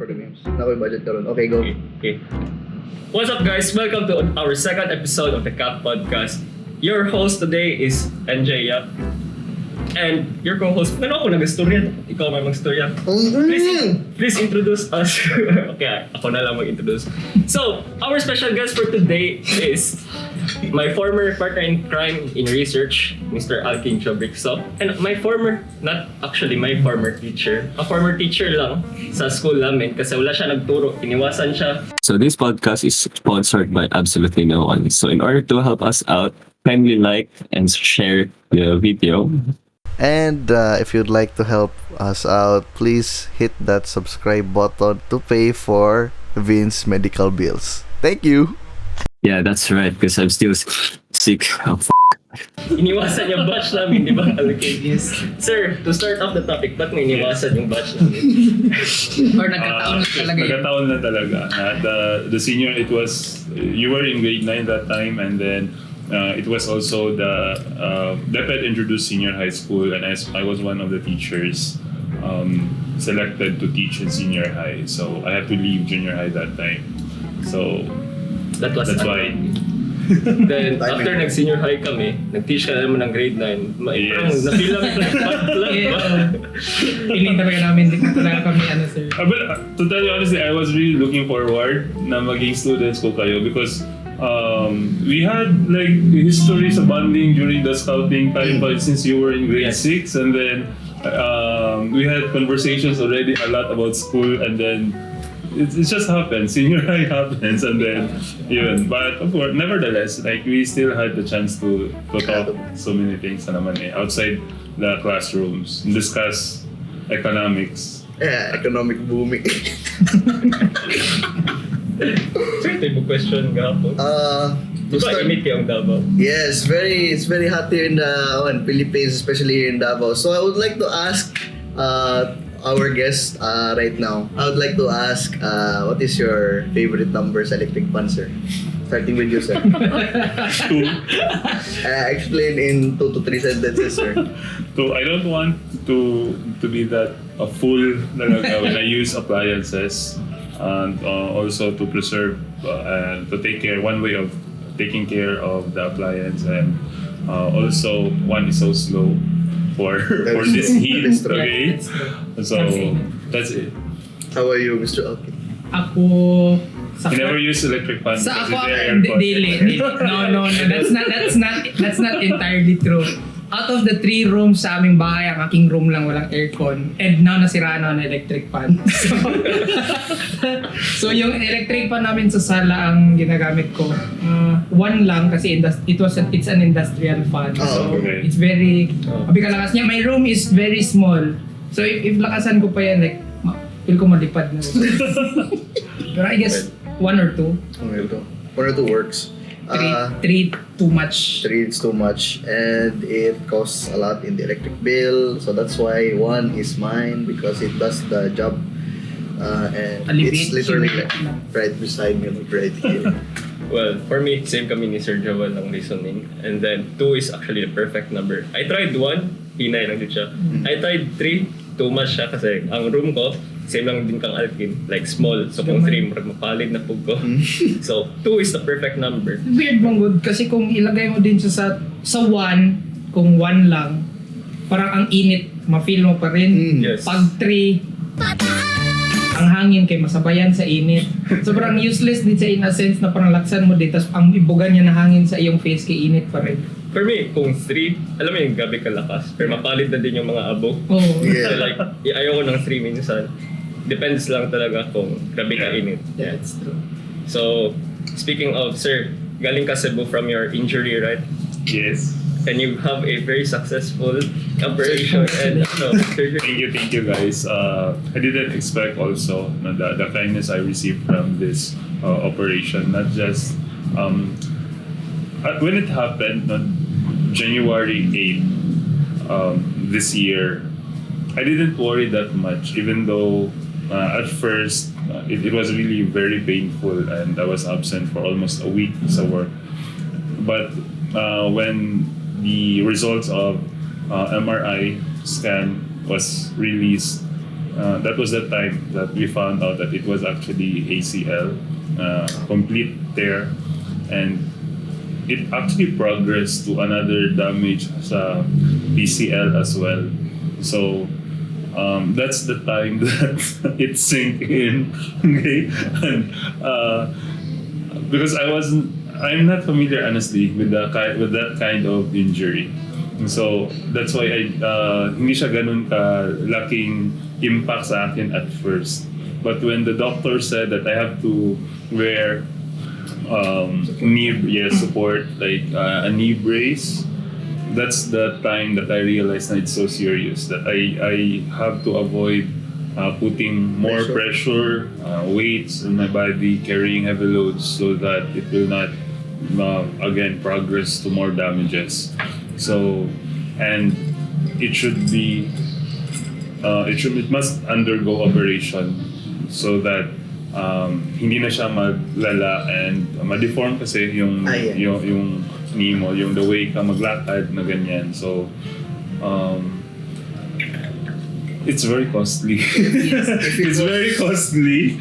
for the memes. Nakoy budget karon. Okay, go. Okay. What's up, guys? Welcome to our second episode of the Cap Podcast. Your host today is NJ Yap. And your co-host, ano ako nag-storya? Ikaw may mag-storya. Please introduce us. Okay, ako na lang mag-introduce. So, our special guest for today is my former partner in crime in research, Mr. Alquin. And my former, not actually my former teacher, a former teacher lang sa school namin kasi wala siya nagturo, iniwasan siya. So this podcast is sponsored by absolutely no one. So in order to help us out, kindly like and share the video. And if you'd like to help us out, please hit that subscribe button to pay for Vince's medical bills. Thank you. Yeah, that's right, because I'm still sick. Oh, Iniwasan yung batch namin, di ba? Alquin? Yes. Sir, to start off the topic, ba't may iniwasan yung batch namin? Or nagkataon lang talaga yun? Nagkataon lang talaga. The senior, it was, you were in grade 9 that time, and then it was also the DepEd introduced senior high school, and I was one of the teachers selected to teach in senior high. So I had to leave junior high that time. So that's why. Then after nag-senior high kami, nag-teach ka naman ng grade 9. Parang na-feel lang ito lang. Feeling talaga namin, hindi ko talaga kami sir. But to tell you honestly, I was really looking forward na maging students ko kayo because we had like histories of bonding during the scouting time since you were in grade 6, and then we had conversations already a lot about school, and then it just happened. Senior high happens, and then yun. But of course, nevertheless, like we still had the chance to talk so many things na naman outside the classrooms, discuss economics. Yeah, economic booming. Sir, ito yung question gahapon. To Diba start, init yung Davao? yes, it's very hot here in the Philippines, especially here in Davao. So I would like to ask our guest right now. I would like to ask, what is your favorite number sa electric fan, sir? Starting with you, sir. 2. Explain in 2 to 3 sentences, sir. So I don't want to be that fool talaga when I use appliances, and also to preserve and to take care. One way of taking care of the appliance, and also one is so slow for this heat. Okay, so that's it. How are you, Mr. Alquin? Ako, You never use electric fan sa because ako, it's very aircon. daily. No, that's not entirely true. Out of the 3 rooms sa aming bahay, ang aking room lang walang aircon. And now nasira na ang electric fan. So yung electric fan namin sa sala ang ginagamit ko. One lang kasi it's an industrial fan. So okay. it's very, kalakas niya. My room is very small. So if lakasan ko pa yan, like, feel ko malipad na. Pero I guess 1 or 2. 1 or 2 works. 3 too much. 3 is too much, and it costs a lot in the electric bill. So that's why 1 is mine, because it does the job. And it's literally right beside me, like right here. Well, for me, same kami ni Sir Joel ng reasoning. And then 2 is actually the perfect number. I tried 1, hinay lang din siya. I tried 3, too much siya kasi ang room ko, same lang din kang Alquin, like small. So kung 3, mapalid na pug ko. So 2 is the perfect number. Weird mong good kasi kung ilagay mo din siya sa 1, kung 1 lang, parang ang init, ma-feel mo pa rin. Yes. Pag 3, ang hangin kay masabayan sa init. So parang useless din sa in a sense na parang laksan mo din, tapos ang ibugan niya na hangin sa iyong face kay init pa rin. For me, kung 3, alam mo yung gabi kalakas, pero mapalid na din yung mga abo. Oh. So like, ayoko ng 3 minsan. Depends lang talaga kung grabe ka init. Yeah, it's true. So, speaking of, sir, galing ka Cebu from your injury, right? Yes. And you have a very successful operation and surgery. Thank you guys. I didn't expect also the kindness I received from this operation. Not just when it happened on January 8th this year, I didn't worry that much, even though at first it was really very painful and I was absent for almost a week sa work. But when the results of MRI scan was released, that was the time that we found out that it was actually ACL, complete tear, and it actually progressed to another damage sa PCL as well. So that's the time that it sank in. Okay, and because I'm not familiar honestly with that kind of injury. So that's why hindi siya ganun ka laking impact sa akin at first. But when the doctor said that I have to wear knee support, like a knee brace, that's the time that I realized that it's so serious that I have to avoid putting more pressure, weights in my body, carrying heavy loads, so that it will not again progress to more damages. So, and it must undergo operation so that hindi na siya maglala and ma-deform kasi yung knee mo, yung the way ka maglakad na ganyan. So it's very costly. It's very costly.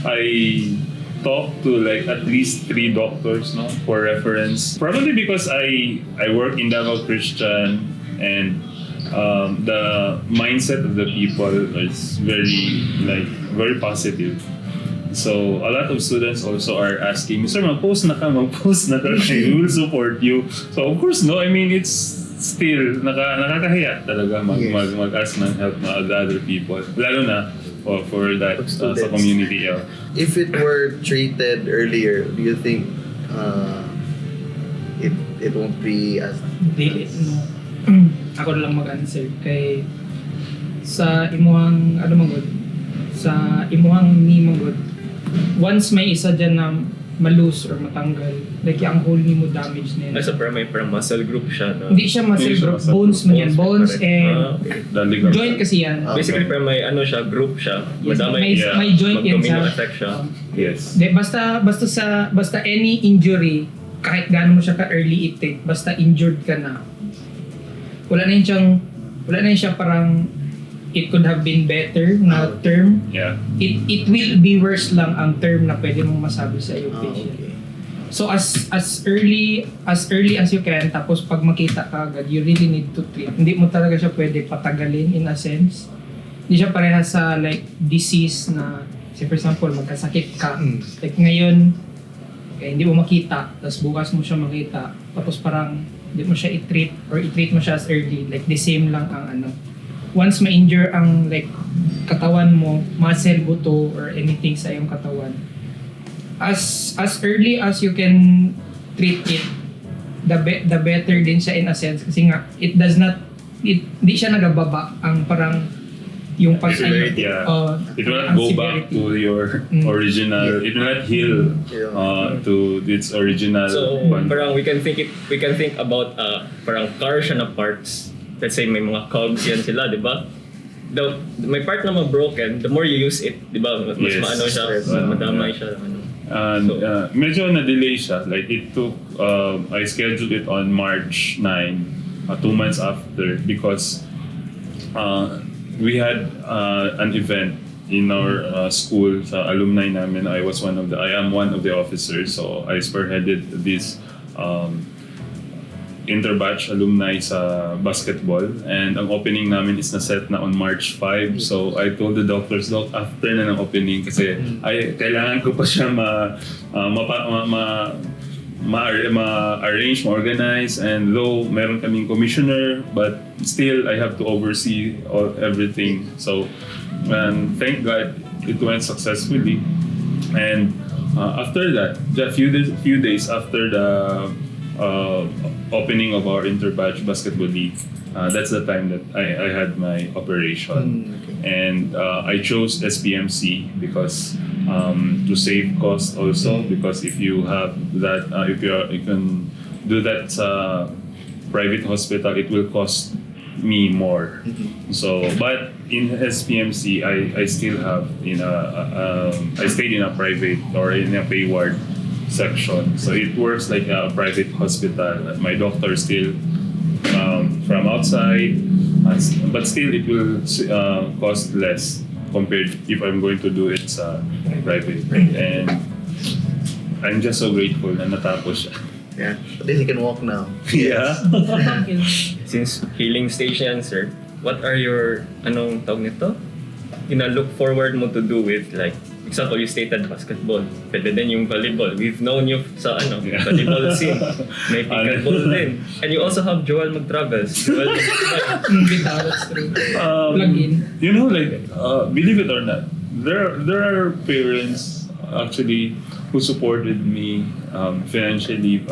I talked to like at least 3 doctors, no, for reference. Probably because I work in Davao Christian, and the mindset of the people is very positive. So a lot of students also are asking me, "Sir, mag-post na ka, we will support you." So of course, no, I mean it's still nakakahiya talaga mag-ask ng help na other people, lalo na for that sa community. If it were treated earlier, do you think it won't be as... Dili, no. Ako na lang mag-answer kay sa imuhang sa imuhang ni magod, once may isa dyan na malus or matanggal, like yung whole ni mo damage na yun. Nasa parang muscle group siya, no? Hindi siya muscle group, bones man yan, bones and okay. joint kasi yan. Basically parang may group siya. Yes, Madamay may joint yan mag-domino sa effect siya. Yes. Basta any injury, kahit gaano mo siya ka-early itik, basta injured ka na, wala na yun siya parang it could have been better na term. Yeah. It will be worse lang ang term na pwede mong masabi sa iyong patient. Okay. So as early as you can, tapos pag makita ka agad, you really need to treat. Hindi mo talaga siya pwede patagalin in a sense. Hindi siya parehas sa like disease na, say for example, magkasakit ka. Like ngayon, hindi mo makita, tapos bukas mo siya makita, tapos parang hindi mo siya i-treat or i-treat mo siya as early. Like the same lang ang once ma-injure ang like katawan mo, muscle, buto, or anything sa iyong katawan, as early as you can treat it, the better din siya in a sense, kasi nga hindi siya nagababa ang parang yung pag Severity, it will not go back to your original. It will not heal to its original. So parang we can think about parang car siya na parts. Let's say may mga cogs yan sila, di ba? May part na broken, the more you use it, di ba? Mas maano siya, madamay siya. And medyo na-delay siya. Like it took, I scheduled it on March 9, 2 months after, because we had an event in our school sa alumni namin. I am one of the officers, so I spearheaded this interbatch alumni sa basketball, and ang opening namin is na-set na on March 5. So I told the doctors, Doc, after na ng opening, kasi kailangan ko pa siya ma-arrange, ma-organize, and though meron kaming commissioner, but still I have to oversee everything. So thank God it went successfully, and after that, a few days after the opening of our interbatch basketball league, that's the time that I had my operation. And I chose SPMC because to save cost also, because if you have that, you can do that sa private hospital, it will cost me more. So, but in SPMC, I still have I stayed in a private or in a pay ward section, so it works like a private hospital. My doctor still from outside, But still, it will cost less compared if I'm going to do it sa private. And I'm just so grateful na natapos siya. Yeah. At least you can walk now. Yeah. Since healing station, sir, what are your, anong tawag nito? Look forward mo to do with, like, example, you stated basketball, pwede din yung volleyball. We've known you sa volleyball scene. May pickleball din. And you also have Joel mag-travels. That's true. Plug in. You know, like, believe it or not, there are parents actually who supported me financially.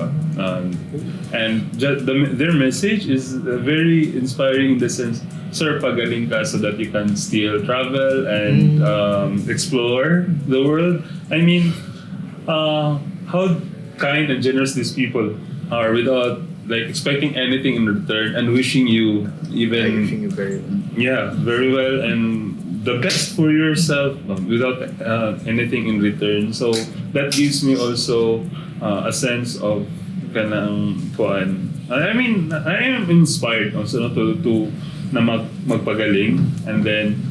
And their message is very inspiring in the sense, sir, pagaling ka so that you can still travel and explore the world. I mean, how kind and generous these people are without like expecting anything in return and wishing you even Wishing you very well. yeah, very well and the best for yourself without anything in return. So that gives me also a sense of kanang kuan. I mean, I am inspired also to na magpagaling and then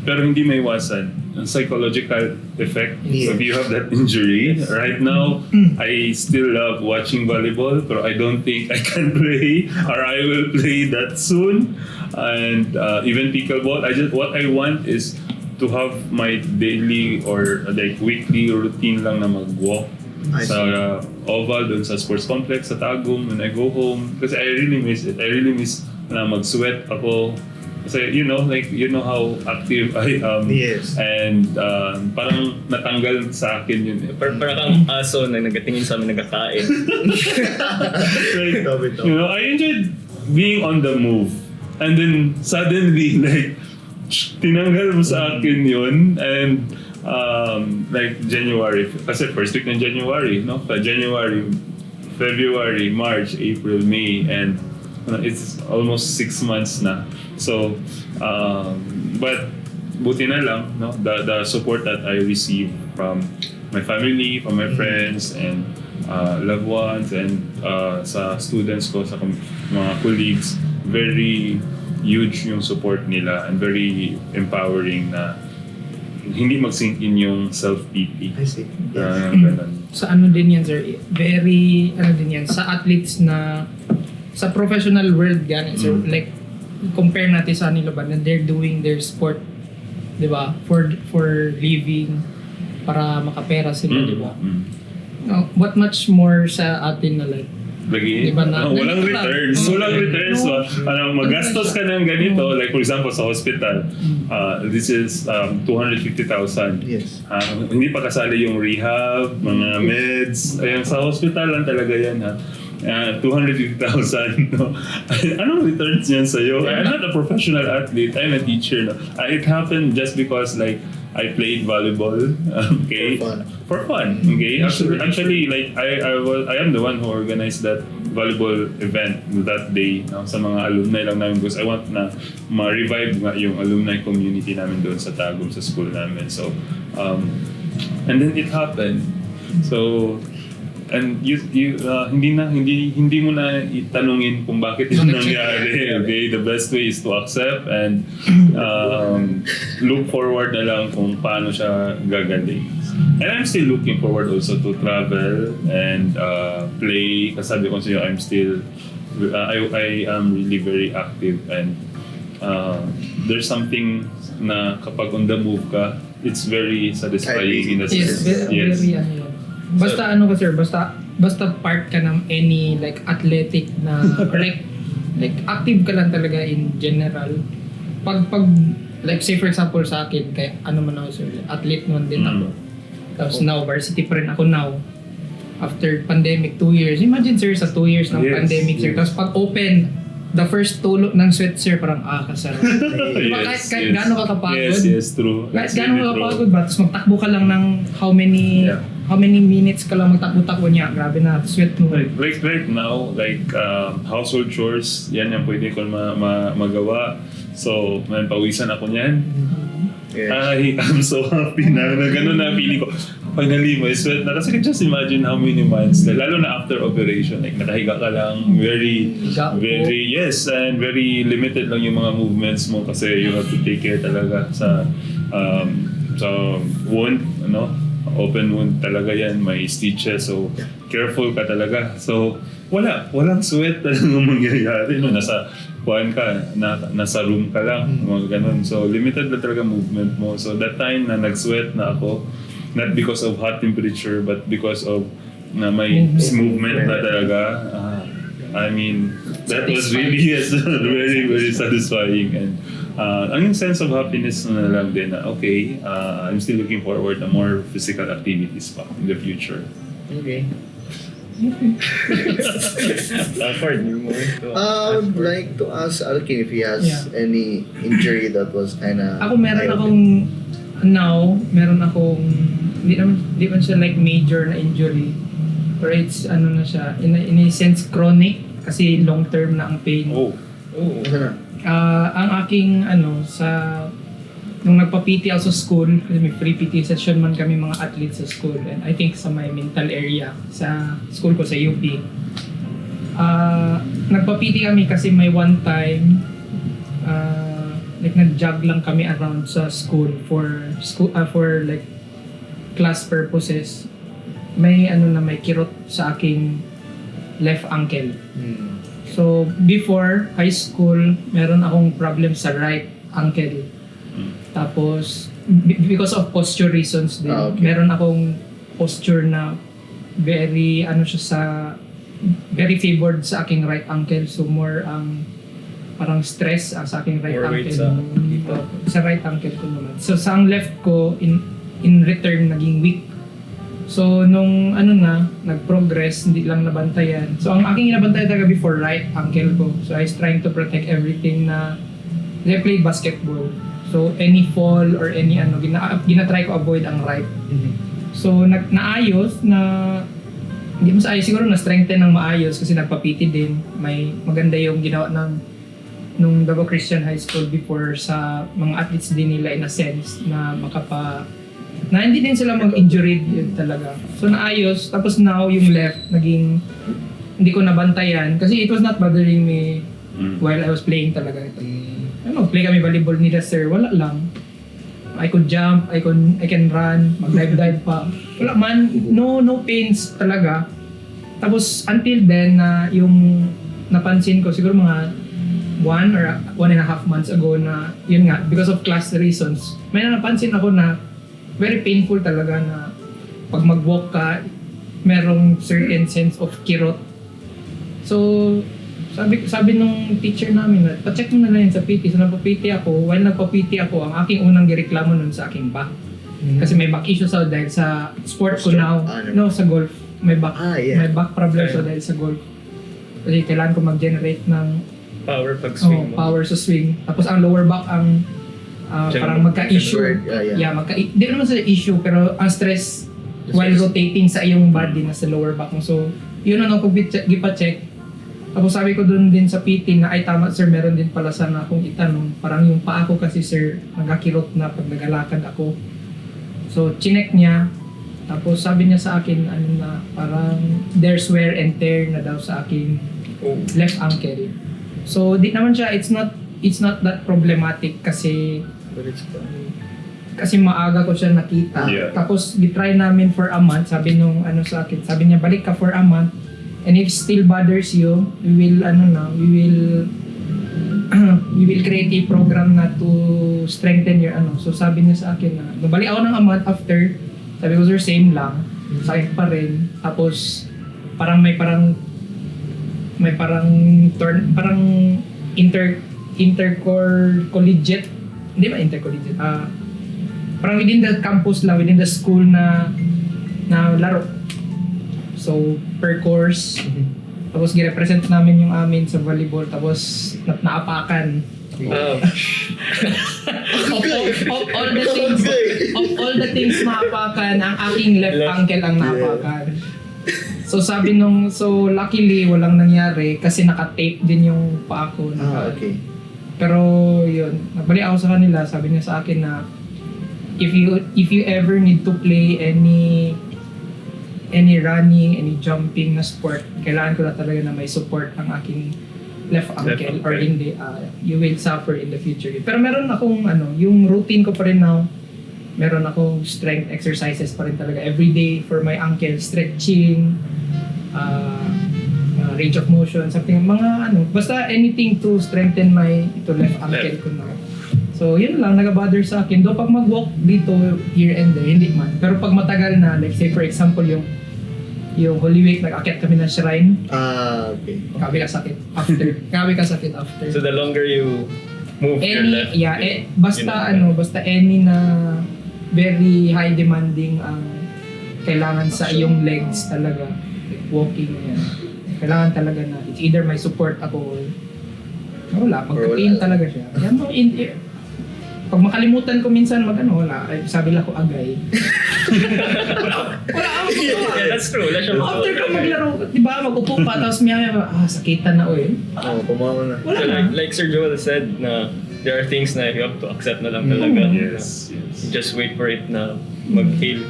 pero hindi may iwasan ang psychological effect. Yes. So if you have that injury right now, I still love watching volleyball, but I don't think I can play or I will play that soon. And even pickleball, what I want is to have my daily or like weekly routine lang na mag-walk I sa oval doon sa sports complex sa Tagum when I go home because I really miss it. I really miss na mag-sweat ako. Kasi you know how active I am. Yes. And parang natanggal sa akin yun. Parang kang aso na nagatingin sa amin nagkakain. Like, Ito. you know, I enjoyed being on the move. And then suddenly, like, tinanggal mo sa akin yun. And like January, kasi first week ng January, no? January, February, March, April, May, and it's almost 6 months na. So, but buti na lang, no? The support that I receive from my family, from my friends, and loved ones, and sa students ko, sa mga colleagues, very huge yung support nila and very empowering na hindi mag-sink in yung self-pity. I see. Ganun. Sa ano din yan, sir, very, ano din yan, sa athletes na, sa professional world ganit, sir, like, compare natin sa nila ba, na they're doing their sport, di ba, for living, para makapera sila, di ba? What much more sa atin na like, Lagi, Diba na- walang nandito lang. returns. Walang returns. No. Magastos ka ng ganito, like for example sa hospital, this is 250,000. Yes. Hindi pa kasali yung rehab, mga meds. Ayan, sa hospital lang talaga yan ha. 250,000. No? Anong returns yan sa'yo? I'm not a professional athlete. I'm a teacher. No? It happened just because like I played volleyball. Okay. For fun. Okay. Actually, like I am the one who organized that volleyball event that day. Sa mga alumni lang namin because I want na ma-revive nga yung alumni community namin doon sa Tagum sa school namin. So, and then it happened. So, and hindi mo na itanungin kung bakit yun nangyari. Okay, the best way is to accept and look forward na lang kung paano siya gagaling. And I'm still looking forward also to travel and play. Kasabi ko sa iyo, I'm still I am really very active and there's something na kapag on the move ka, it's very satisfying in a sense. Yes, very ano yun. Basta ano ka sir, basta part ka ng any like athletic na or like active ka lang talaga in general. Pag like say for example sa akin, kaya ano man ako sir, athlete man din ako. Tapos now varsity pa rin ako now. After pandemic 2 years. Imagine sir sa 2 years ng pandemic sir. Tapos pag open the first tulo ng sweat sir parang kasarap. Diba kahit gaano ka kapagod? Yes, true. Kahit gaano ka kapagod ba? Tapos magtakbo ka lang ng how many minutes ka lang magtakbo-takbo niya. Grabe na, sweat mo. Like right now, like household chores, yan yung pwede ko magawa. So, pawisan ako niyan. Yes. I'm so happy na gano'n na feeling ko. Finally, may sweat na. Kasi just imagine how many months, lalo na after operation, like nakahiga ka lang, yes, and very limited lang yung mga movements mo kasi you have to take care talaga sa wound, open wound talaga yan, may stitches, so careful ka talaga. So, walang sweat talagang mangyayari, nasa nasa room ka lang, mga ganun. So, limited na talaga movement mo. So, that time na nag-sweat na ako, not because of hot temperature, but because of na may movement na talaga. I mean, that was really very, very satisfying. And ang sense of happiness na lang din na, okay, I'm still looking forward to more physical activities pa in the future. Okay. Awkward yung I would like to ask Alquin if he has any injury that was kinda... Ako meron akong di man siya like major na injury, pero it's na siya in a sense chronic kasi long term na ang pain. Ang aking nung nagpa-PT ako sa school, kasi may free PT session man kami mga athletes sa school, and I think sa may mental area sa school ko sa UP. Nagpa-PT kami kasi may one time like nag-jog lang kami around sa school for like class purposes. May may kirot sa aking left ankle. So before high school, meron akong problem sa right ankle. Tapos because of posture reasons din, meron akong posture na very very favored sa aking right ankle. So more parang stress sa aking right ankle. Sa right ankle ko naman. So sa ang left ko in return naging weak. So nung nag-progress, hindi lang nabantayan. So ang aking inabantayan talaga before right ankle ko. So I was trying to protect everything na I played basketball. So any fall or any gina-try ko avoid ang right. So naayos na hindi mas ayos siguro na strengthen ng maayos kasi nagpa-PT din. May maganda yung ginawa nung Davao Christian High School before sa mga athletes din nila in a sense na na hindi din sila mag-injured yun talaga. So naayos, tapos now yung left naging hindi ko nabantayan kasi it was not bothering me while I was playing talaga ito. Play kami volleyball nila sir, wala lang. I could jump, I can run, mag-dive pa. Wala man, no pains talaga. Tapos until then na yung napansin ko siguro mga 1 or 1.5 months ago na yun nga because of class reasons. May napansin ako na very painful talaga na pag mag-walk ka, merong certain sense of kirot. So sabi nung teacher namin na pa-check mo na lang yun sa PT. So nagpa-PT ako, while nagpa-PT ako, ang aking unang gireklamo nun sa aking back. Kasi may back issues ako dahil sa sport ko now. No, sa golf. May back problem so dahil sa golf. Kasi kailangan ko mag-generate ng power pag swing mo. Power sa swing. Tapos ang lower back ang parang magka-issue. Hindi naman sa issue pero ang stress while rotating sa iyong body na sa lower back mo. So yun ang gipa-check. Tapos sabi ko doon din sa PT na ay tama sir, meron din pala sana akong itanong. Parang yung paa ko kasi sir, nagkakirot na pag nagalakad ako. So chinek niya, tapos sabi niya sa akin na parang there's wear and tear na daw sa aking left ankle. So di naman siya, it's not that problematic kasi maaga ko siya nakita. Yeah. Tapos gitry namin for a month, sabi nung sa akin, sabi niya balik ka for a month. And if still bothers you, we will create a program na to strengthen your So sabi niya sa akin na nabalik ako ng a month after, sabi ko sir same lang, sakit pa rin. Tapos parang intercollegiate, hindi ba intercollegiate? Parang within the campus lang, within the school na laro. So, per course, tapos girepresent namin yung amin sa volleyball, tapos naapakan. Of all the things maapakan, ang aking left ankle ang naapakan. So luckily walang nangyari kasi naka-tape din yung paa ko. Okay. Pero yun, nabalik ako sa kanila, sabi niya sa akin na if you ever need to play any running, any jumping na sport, kailangan ko na talaga na may support ang aking left ankle or hindi, you will suffer in the future. Pero meron akong yung routine ko pa rin now, meron akong strength exercises pa rin talaga every day for my ankle, stretching, range of motion, something, mga basta anything to strengthen my left ankle ko na. So yun lang, nag-bother sa akin. Though pag mag-walk dito, here and there, hindi man. Pero pag matagal na, like say for example yung Holy Week, nag-akit kami ng shrine, Okay. grabe ka sakit after. So the longer you move your left, Basta any na very high demanding ang kailangan sa iyong legs talaga, like walking yan. Kailangan talaga na it's either may support ako or wala, magka-pain talaga siya. Yan mo, pag makalimutan ko minsan wala, sabi lang ko agay. wala akong magawa. yeah, that's true. After ka maglaro, di ba, mag-upo pa, tapos sakitan na Pumawa na. Wala So, na. like Sir Joel said, na there are things na you have to accept na lang talaga. Yes. Just wait for it na mag-heal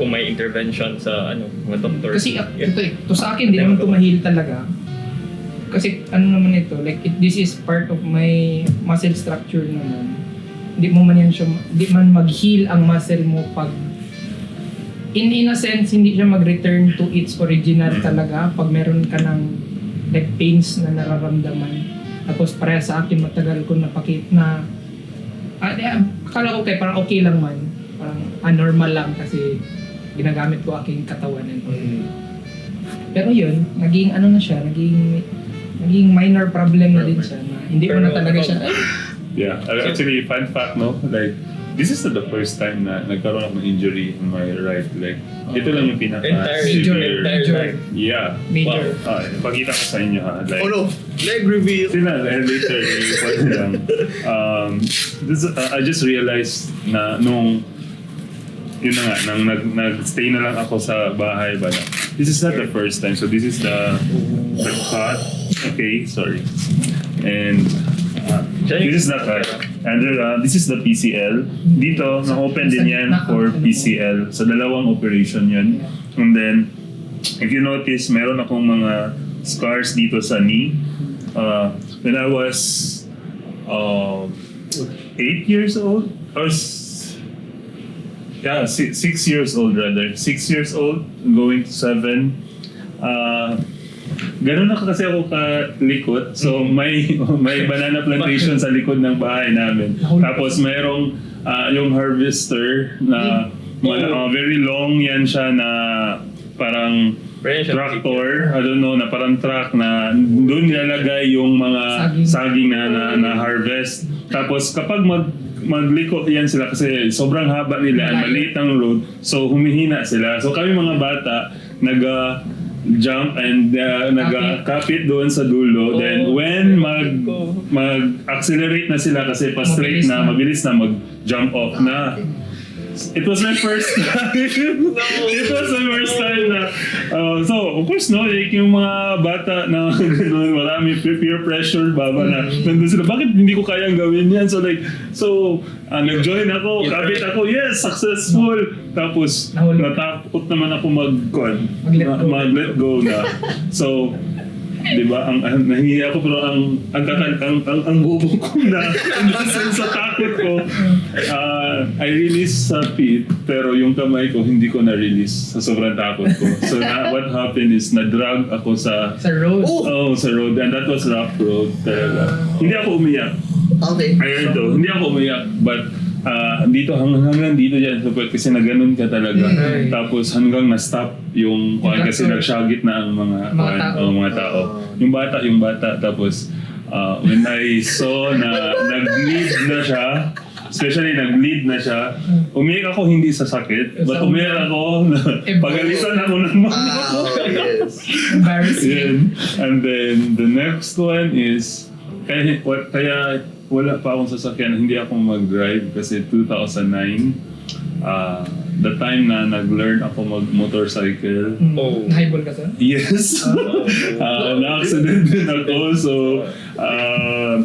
kung may intervention sa mga doktor. Kasi ito sa akin, di naman ito ma-heal talaga. Kasi naman ito, like this is part of my muscle structure naman. Hindi man mag-heal ang muscle mo pag in a sense, hindi siya mag-return to its original talaga pag meron ka ng like pains na nararamdaman. Tapos pareha sa akin, matagal ko na akala ko parang okay lang man. Parang anormal lang kasi ginagamit ko aking katawan and all. Pero yun, naging minor problem na din siya na hindi ko na talaga siya. Yeah, actually, fun fact, no? Like, this is not the first time na nagkaroon ako ng injury on my right leg. Ito lang yung Entire pinaka-severe. Yeah. Major. Wow. Pakita ko sa inyo ha. Like, Oh no! Leg reveal! later, i-report lang. I just realized na nung yun na nga, nag-stay na lang ako sa bahay ba na. This is not the first time. So this is the cut. Okay, sorry. And this is the cut. And this is the PCL. Dito, na-open din yan for PCL. So dalawang operation yan. And then, if you notice, meron akong mga scars dito sa knee. When I was 8 years old, or 6 years old rather. 6 years old, going to 7. Ganun na kasi ako kalikot. So may banana plantation sa likod ng bahay namin. Tapos mayroong yung harvester na very long yan siya na parang tractor, I don't know, na parang truck na doon nilalagay yung mga saging na harvest. Tapos kapag magliko yan sila kasi sobrang haba nila at maliit ang road, so humihina sila. So kami mga bata jump and nagkapit doon sa dulo. Then when mag-accelerate na sila kasi pa-straight na, mabilis na mag-jump off na. It was my first time. It was my first time na. So, of course, no, like yung mga bata na gano'n, marami peer pressure, na nandun sila, bakit hindi ko kayang gawin yan? So, nag-join ako, kapit ako, yes, successful. Tapos, natakot naman ako mag-let go na. So, di ba, nahihiya ako pero ang bobo ko na sa takot ko, I release sa feet pero yung kamay ko hindi ko na-release sa sobrang takot ko. So what happened is na-drag ako sa road. Oh, sa road, and that was rough road talaga. Hindi ako umiyak. Okay. Hindi ako umiyak, but dito hanggang dito yan kasi na ganun ka talaga. Tapos hanggang na-stop yung kasi nagsyagit na ang mga tao. Yung bata tapos when I saw na nag-bleed na siya, especially nag-bleed na siya, umiyak ako hindi sa sakit, but umiyak ako na pagalitan ako ng mga Yes. Embarrassing. And then the next one is kaya wala pa akong sasakyan, hindi ako mag-drive kasi 2009 the time na nag-learn ako mag-motorcycle. Nahible ka sir? Yes. Na-accident din ako. So,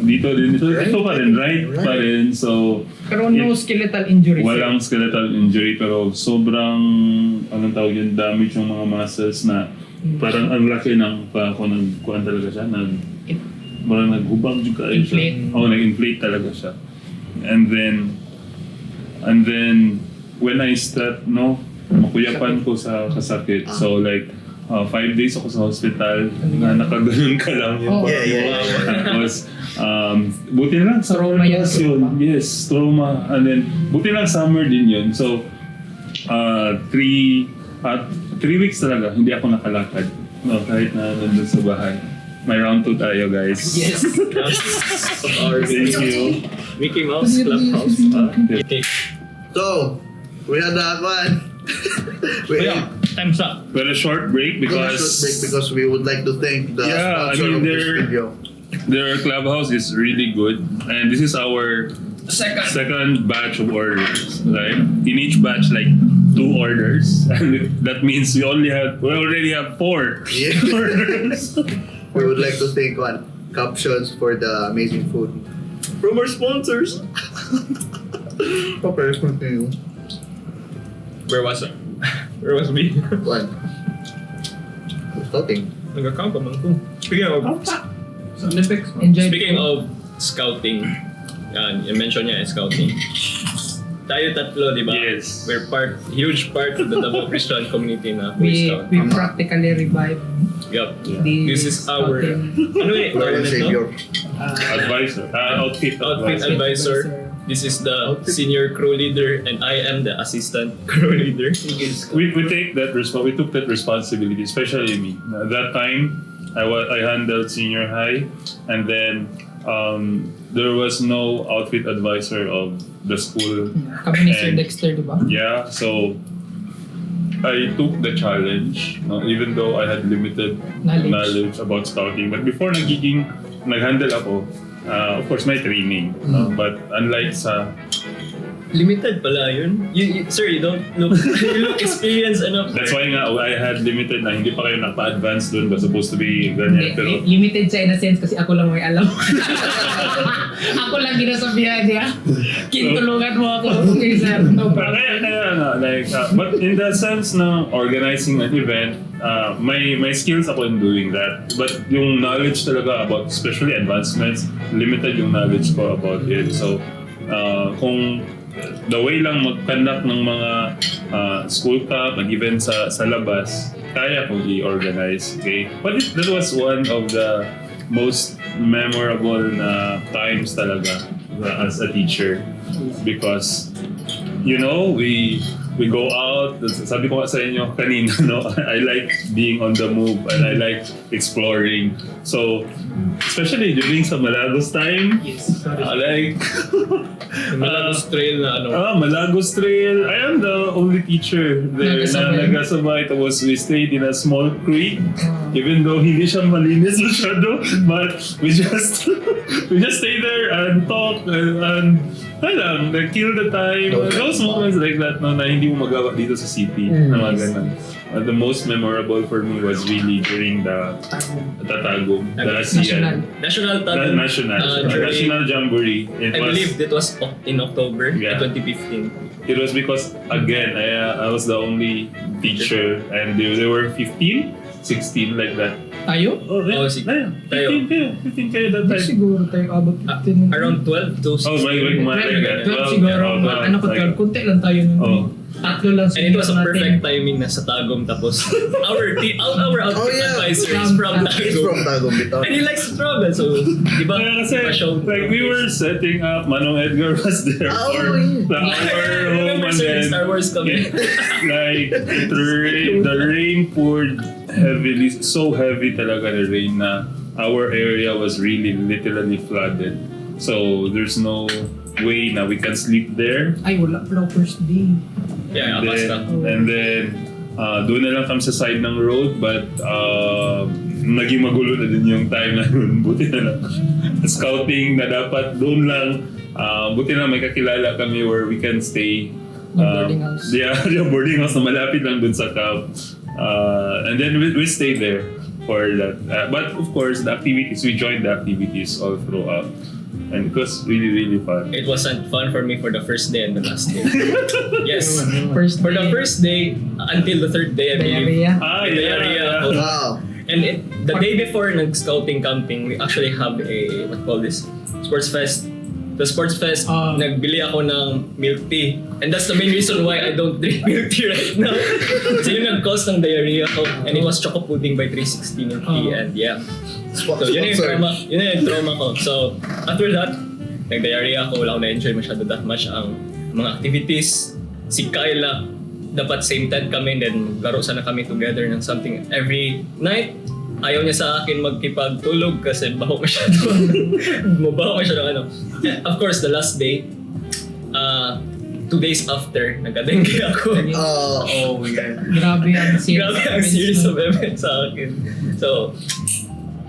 ito pa rin, right pa rin. So, Pero no skeletal injury. Walang skeletal injury pero sobrang anong tawag yun, damage yung mga muscles na parang ang laki ng kung nagkuhan talaga siya, parang naghubang juga siya. Nag-inflate talaga siya. And then when I stepped, makuyapan ko sa kasakit. So like 5 days ako sa hospital na nakaganon ka lang yung tapos buti na lang summer class yun. Yes, trauma. And then buti lang summer din yun. So 3 weeks talaga hindi ako nakalakad. Kahit na nandun sa bahay. May round 2 tayo, guys. Yes. Thank you. Mickey Mouse Clubhouse. Okay. So, we had that one. Time's up. But a short break because we would like to thank the sponsor of this video. Their clubhouse is really good, and this is our second batch of orders. Like in each batch, like 2 orders, and that means we already have 4 orders. We would like to thank Cuptions for the amazing food. From our sponsors. Okay, continue. Where was it? Where was me? One. Scouting. Nagka-count naman ko. Speaking of scouting, you mentioned niya scouting. Tayo tatlo, di ba? Yes. We're huge part of the Davao Christian community na We Scout. practically revived Yup. the This is our scouting Lord and Savior. Advisor. Outfit advisor. This is the senior crew leader and I am the assistant crew leader. We take that we took that responsibility, especially me. At that time, I handled senior high, and then there was no outfit advisor of the school. Kami ni Sir Dexter, di ba? Yeah, so I took the challenge, even though I had limited knowledge about scouting. But before nag-handle ako, of course may training. But unlike sa limited pala yun. Sir, you don't look you look experienced enough. That's why nga I had limited na hindi pa kayo napa-advance doon, but supposed to be ganyan. Pero Limited siya in a sense kasi ako lang may alam. Ako lang ginasabihan niya. Kintulungan mo ako. Okay, sir. No problem. But in the sense na organizing an event, may skills ako in doing that. But yung knowledge talaga about, especially advancements, limited yung knowledge ko about it. So, kung the way lang mag-conduct ng mga school cup, mag-event sa labas, kaya kong i-organize. Okay? But that was one of the most memorable na times talaga as a teacher. Because, we go out, sabi ko sa inyo kanina, I like being on the move and I like exploring. So, especially during sa Malagos time, I like Malagos Trail na Malagos Trail. I am the only teacher there na nagasabay. Tapos we stayed in a small creek, even though hindi siya malinis masyado, but we just stay there and talk and kill the time. Those moments like that na hindi mo magawa dito sa city. Na mga ganun. The most memorable for me was really during the Tatagum, the ASEAN. National Jamboree. I believe it was in October 2015. It was because, again, I was the only teacher and there were 15, 16 like that. Tayo? Oh, 15 kayo that time. Siguro tayo abot 15. Around 12 to 16. Like 12 siguro. Ano ko 12? Kunti lang tayo nun. Tatlo lang. And it was a perfect timing na sa Tagum tapos our outfit advisor is from Tagum. He's from Tagum. And he likes to travel, so diba? Kasi like we were setting up, Manong Edgar was there for the hour home and then Star Wars coming. like the rain poured heavily, so heavy talaga the rain na our area was really literally flooded. So there's no way na we can sleep there. Ay, wala pala first day. Yeah, and then doon na lang kami sa side ng road, but naging magulo na din yung time na yun. Buti na lang. Scouting na dapat doon lang. Buti na may kakilala kami where we can stay. Boarding house. Yung boarding house na malapit lang dun sa camp. And then we stayed there for that. But of course, the activities, we joined the activities all throughout. And it was really, really fun. It wasn't fun for me for the first day and the last day. Yes. First For the day, first day until the third day, I believe. diarrhea. Diarrhea ako. Wow. And the day before nag-scouting camping, we actually have a, what call this? Sports fest. The sports fest, nagbili ako ng milk tea. And that's the main reason why I don't drink milk tea right now. So yun nag-cause ng diarrhea ko. And it was choco pudding by 360 milk tea. And yeah. So yun yung trauma. Yun yung trauma ko. So after that, nag-diarrhea ako. Wala ko na-enjoy masyado that much ang mga activities. Si Kyla, dapat same tent kami. Then laro sana kami together ng something every night. Ayaw niya sa akin magkipagtulog kasi baho masyado. Mabaho masyado ano. And of course, the last day, 2 days after, nagka-dengue ako. Oh my God. Grabe ang series. Grabe ang series of events sa akin. So,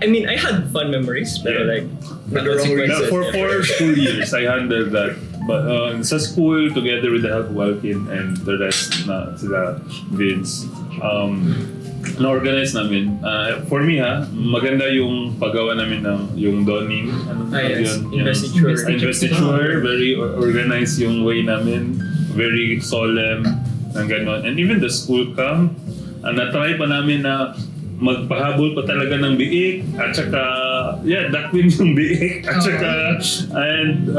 I mean, I had fun memories, pero like, the consequences. For 4 school years, I handled that. But sa school, together with the help of Alquin and the rest na sila, Vince, na-organize namin. For me maganda yung paggawa namin ng yung donning. Yes. Yun? Investiture. Very organized yung way namin. Very solemn. Ng ganon. And even the school camp, na-try pa namin na magpahabol pa talaga ng biik at saka dakwin yung biik at saka and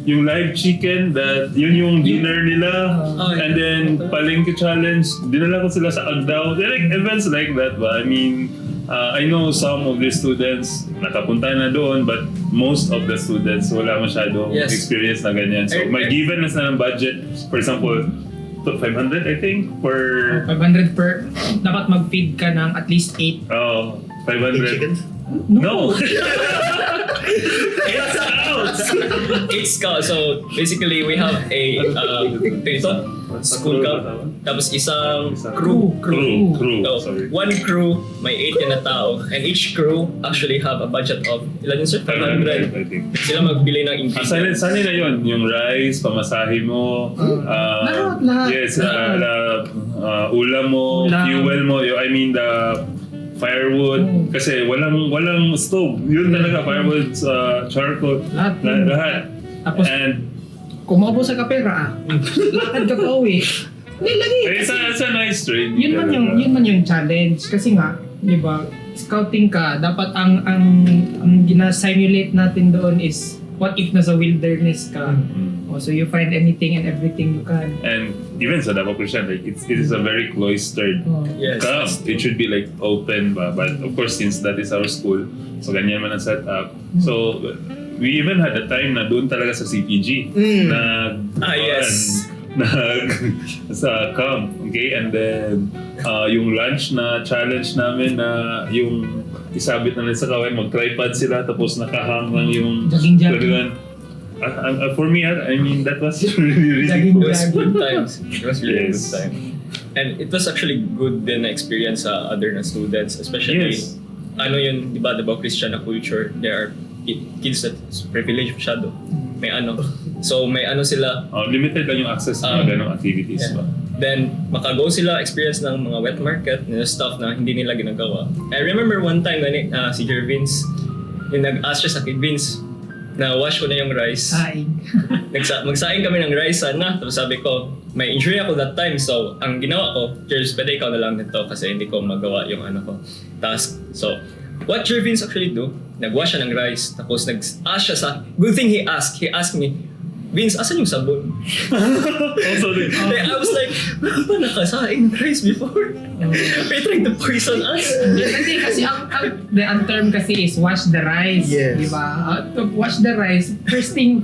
yung live chicken, that yun yung dinner nila. And then palengke challenge, dinala ko sila sa Agdao. They're like events like that ba? I mean, I know some of the students nakapunta na doon, but most of the students wala masyadong experience na ganyan. So may given na ng budget, for example, 500 I think per 500 per, dapat mag-feed ka ng at least 8. 500 Chickens? No. It's Scout. So basically, we have a school camp. Tapos isang crew. So, Sorry. one crew, may 8 na tao. And each crew actually have a budget of, ilan yun sir? 500. I think. Sila magbili ng ingredients. Sanay na yun, yung rice, pamasahe mo, Lahat. yes, ulam mo, Ulam. fuel mo, I mean the firewood, kasi walang stove. Yun talaga, firewood, charcoal, lahat. Tapos, And kung maubos sa kapera, lakad ka pa uwi. Lagi. it's a nice trade. Yun man yung challenge kasi nga, 'di ba? Scouting ka, dapat ang gina-simulate natin doon is what if nasa wilderness ka. So you find anything and everything you can. And even sa Davao Christian, like it is a very cloistered Yes. camp. It should be like open ba? But of course, since that is our school, so ganyan man ang setup. So we even had a time na doon talaga sa CPG Yes. sa camp, okay? And then yung lunch na challenge namin na yung isabit na nila sa kawain, mag-tripod sila tapos nakahang lang yung Jogging. For me, I mean, that was really Jogging. cool. It was good times. It was really Yes. good time. And it was actually good din na experience sa other na students, especially Yes. ano yun, di ba, Christian na culture, there are kids that privileged masyado. May ano. So may ano sila. Limited lang yung access sa mga ganong activities ba? Then makago sila experience ng mga wet market, ng stuff na hindi nila ginagawa. I remember one time na si Sir Vince, yung nag-ask siya sa akin, Vince, na wash ko na yung rice. Saing. Magsaing kami ng rice sana. Tapos sabi ko, may injury ako that time. So, ang ginawa ko, Cheers, pwede ikaw na lang nito kasi hindi ko magawa yung ano ko task. So, what Sir Vince actually do, nagwash siya ng rice. Tapos nag-ask siya sa, good thing he asked me, Vince, asan yung sabon? I was like, bakit ba nakasaing rice before? Are you trying to poison us? Kasi ang term kasi is wash the rice. Yes. Diba? To wash the rice, first thing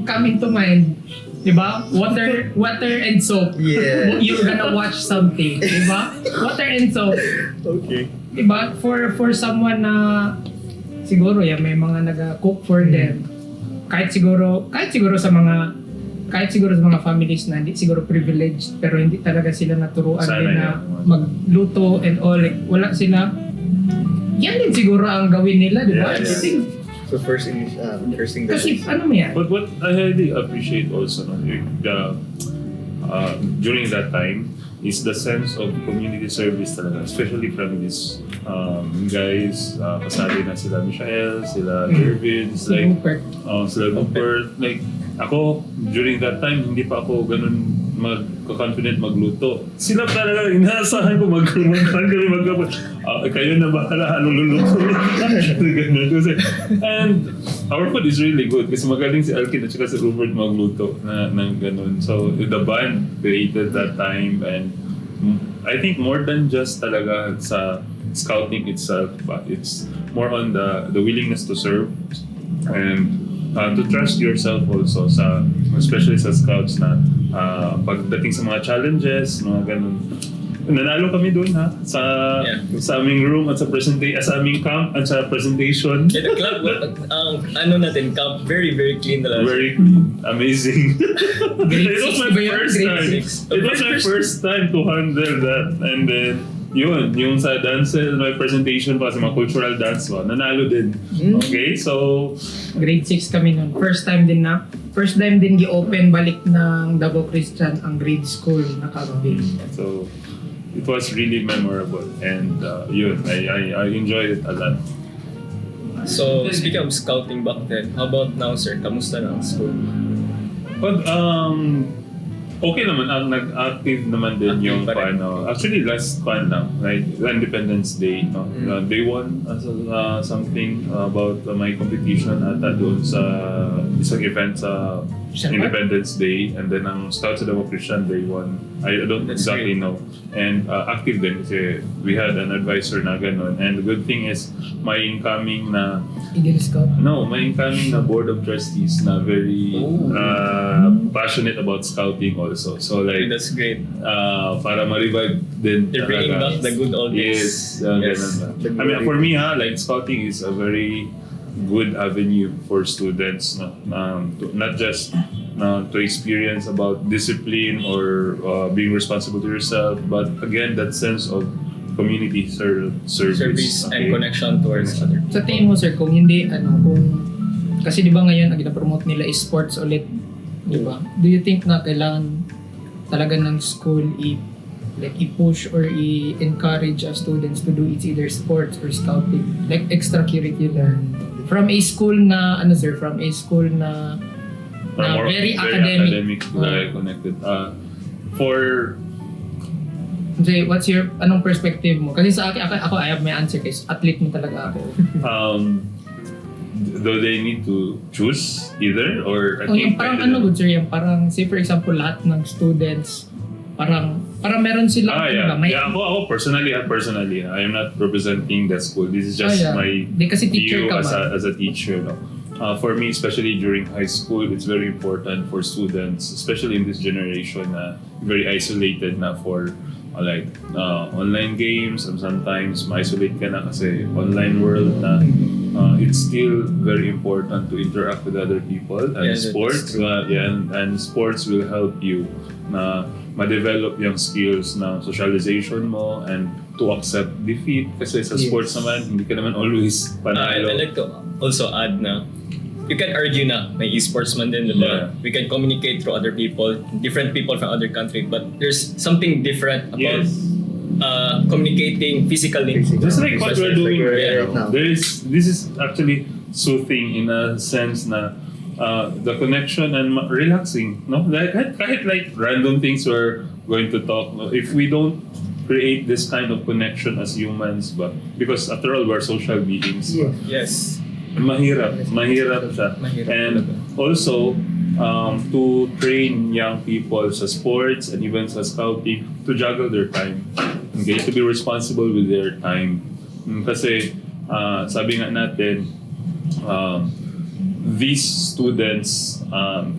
coming to mind, diba? Water and soap. Yeah. You're gonna wash something, diba? Water and soap. Okay. Diba? For someone na siguro may mga nag-cook for them. Kahit siguro sa mga families na hindi siguro privileged pero hindi talaga sila naturuan Sana din na yan. magluto and all, like wala sila, yan din siguro ang gawin nila, di ba? Yes. I think, So first thing kasi ano mo yan? But what I highly appreciate also, no, during that time, is the sense of community service talaga, especially from these guys, kasali na sila Michael, sila Irvin, Si like, Rupert. sila Rupert, like, ako, during that time, hindi pa ako ganun confident magluto. Sila talaga, inaasahan ko kayo na bahala, anong luluto? Ganun. And our food is really good kasi magaling si Alquin at saka si Rupert magluto na ganun. So, the band created that time, and I think more than just talaga sa scouting itself, but it's more on the willingness to serve and to trust yourself also, especially sa scouts na pagdating sa mga challenges, mga ganun. Nanalo kami doon sa aming room at sa aming camp at sa presentation. The club, natin, camp, very, very clean talaga. Very clean. Amazing. It was my Grade first time. six. It was my first time to handle that. And then, yung sa dances, my presentation pa sa mga cultural dance ba, nanalo din. Okay, so... Grade 6 kami nun. First time din gi-open balik ng Davao Christian ang grade school na Kagabing. So, it was really memorable. And I enjoyed it a lot. So, speaking of scouting back then, how about now, sir? Kamusta na ang school? But, okay naman, nag-active naman din Active yung pa rin. actually last lang, like Independence Day, no? They won something about my competition ata doon sa isang event sa Independence Day, and then ang Scouts and Christian they won. I don't That's exactly great. know. And active din kasi we had an advisor na ganun. And the good thing is may incoming na Eagle Scout. may incoming na board of trustees na very passionate about scouting also. So like That's great. para ma-revive din They're bringing talaga. back the good old Yes, days. ganun ba. I mean, for me like scouting is a very good avenue for students, no? Not just to experience about discipline or being responsible to yourself, but again that sense of community service and connection towards other. Sa tingin mo sir, kung hindi kasi di ba ngayon ang gina-promote nila is sports ulit, di ba? Do you think na kailangan talaga ng school i-push or i-encourage students to do either sports or scouting, like extracurricular from a school na more very academic. like connected for Jay, anong perspective mo? Kasi sa akin, ako I have my answer kasi athlete mo talaga ako. do they need to choose either, or Yung parang good sir, yung parang say for example lahat ng students parang meron sila ako personally I am not representing the school. This is just my kasi teacher view ka as a teacher, no? For me, especially during high school, it's very important for students, especially in this generation, very isolated na for online games, and sometimes ma-isolate ka na kasi online world na it's still very important to interact with other people, and sports and sports will help you na ma-develop yung skills na socialization mo and to accept defeat kasi sa sports naman hindi ka naman always panalo. I'd like to also add na you can argue na may esports man din, diba? We can communicate through other people, different people from other countries, but there's something different about communicating physically. Just like what we're doing right now. This is actually soothing in a sense na the connection and relaxing, no? Like kahit like random things we're going to talk, no? If we don't create this kind of connection as humans, but because after all we're social beings, Yes. mahirap siya. And also to train young people sa sports and even sa scouting to juggle their time, okay, to be responsible with their time. Kasi sabi nga natin, these students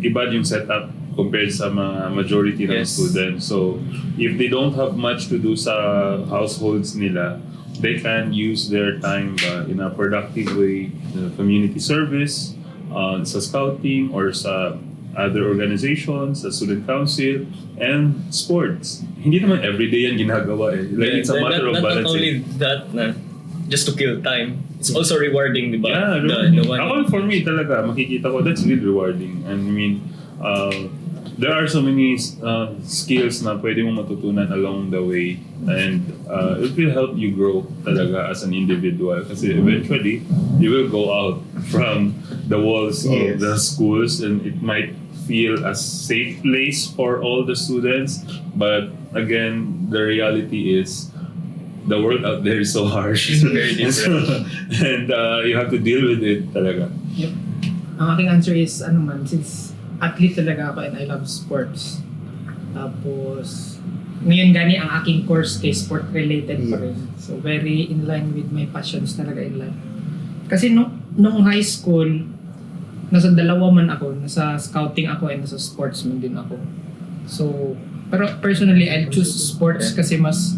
iba yung setup compared sa mga majority ng students. So if they don't have much to do sa households nila, they can use their time in a productive way, community service, sa scouting or sa other organizations, sa student council, and sports. Hindi naman everyday yan ginagawa eh. Like it's a matter of balancing. Not only that na just to kill time, it's also rewarding, diba? Yeah, The one. ako for me talaga, makikita ko that's really rewarding. And I mean, there are so many skills na pwede mong matutunan along the way, and it will help you grow talaga as an individual, kasi eventually you will go out from the walls of the schools, and it might feel a safe place for all the students, but again, the reality is the world out there is so harsh. It's very different. And you have to deal with it talaga. Yep. Ang aking answer is, since athlete talaga ako and I love sports. Tapos, ngayon gani ang aking course kay sport related pa rin. So, very in line with my passions talaga in life. Kasi nung high school, nasa dalawa man ako, nasa scouting ako and nasa sportsman din ako. So, pero personally, I'll choose sports kasi mas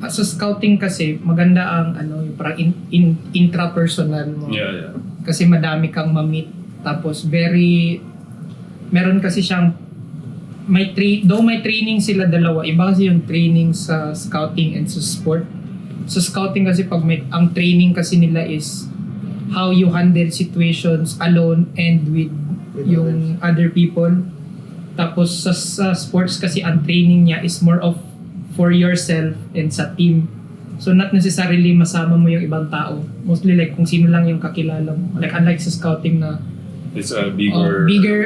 sa scouting kasi maganda ang yung parang intrapersonal mo. Yeah. Kasi madami kang ma-meet, tapos meron kasi siyang may training sila dalawa. Iba kasi yung training sa scouting and sa sport. Sa scouting kasi ang training kasi nila is how you handle situations alone and with yung other people. Tapos sa sports kasi ang training niya is more of for yourself and sa team. So not necessarily masama mo yung ibang tao. Mostly like kung sino lang yung kakilala mo. Like unlike sa scouting na it's a bigger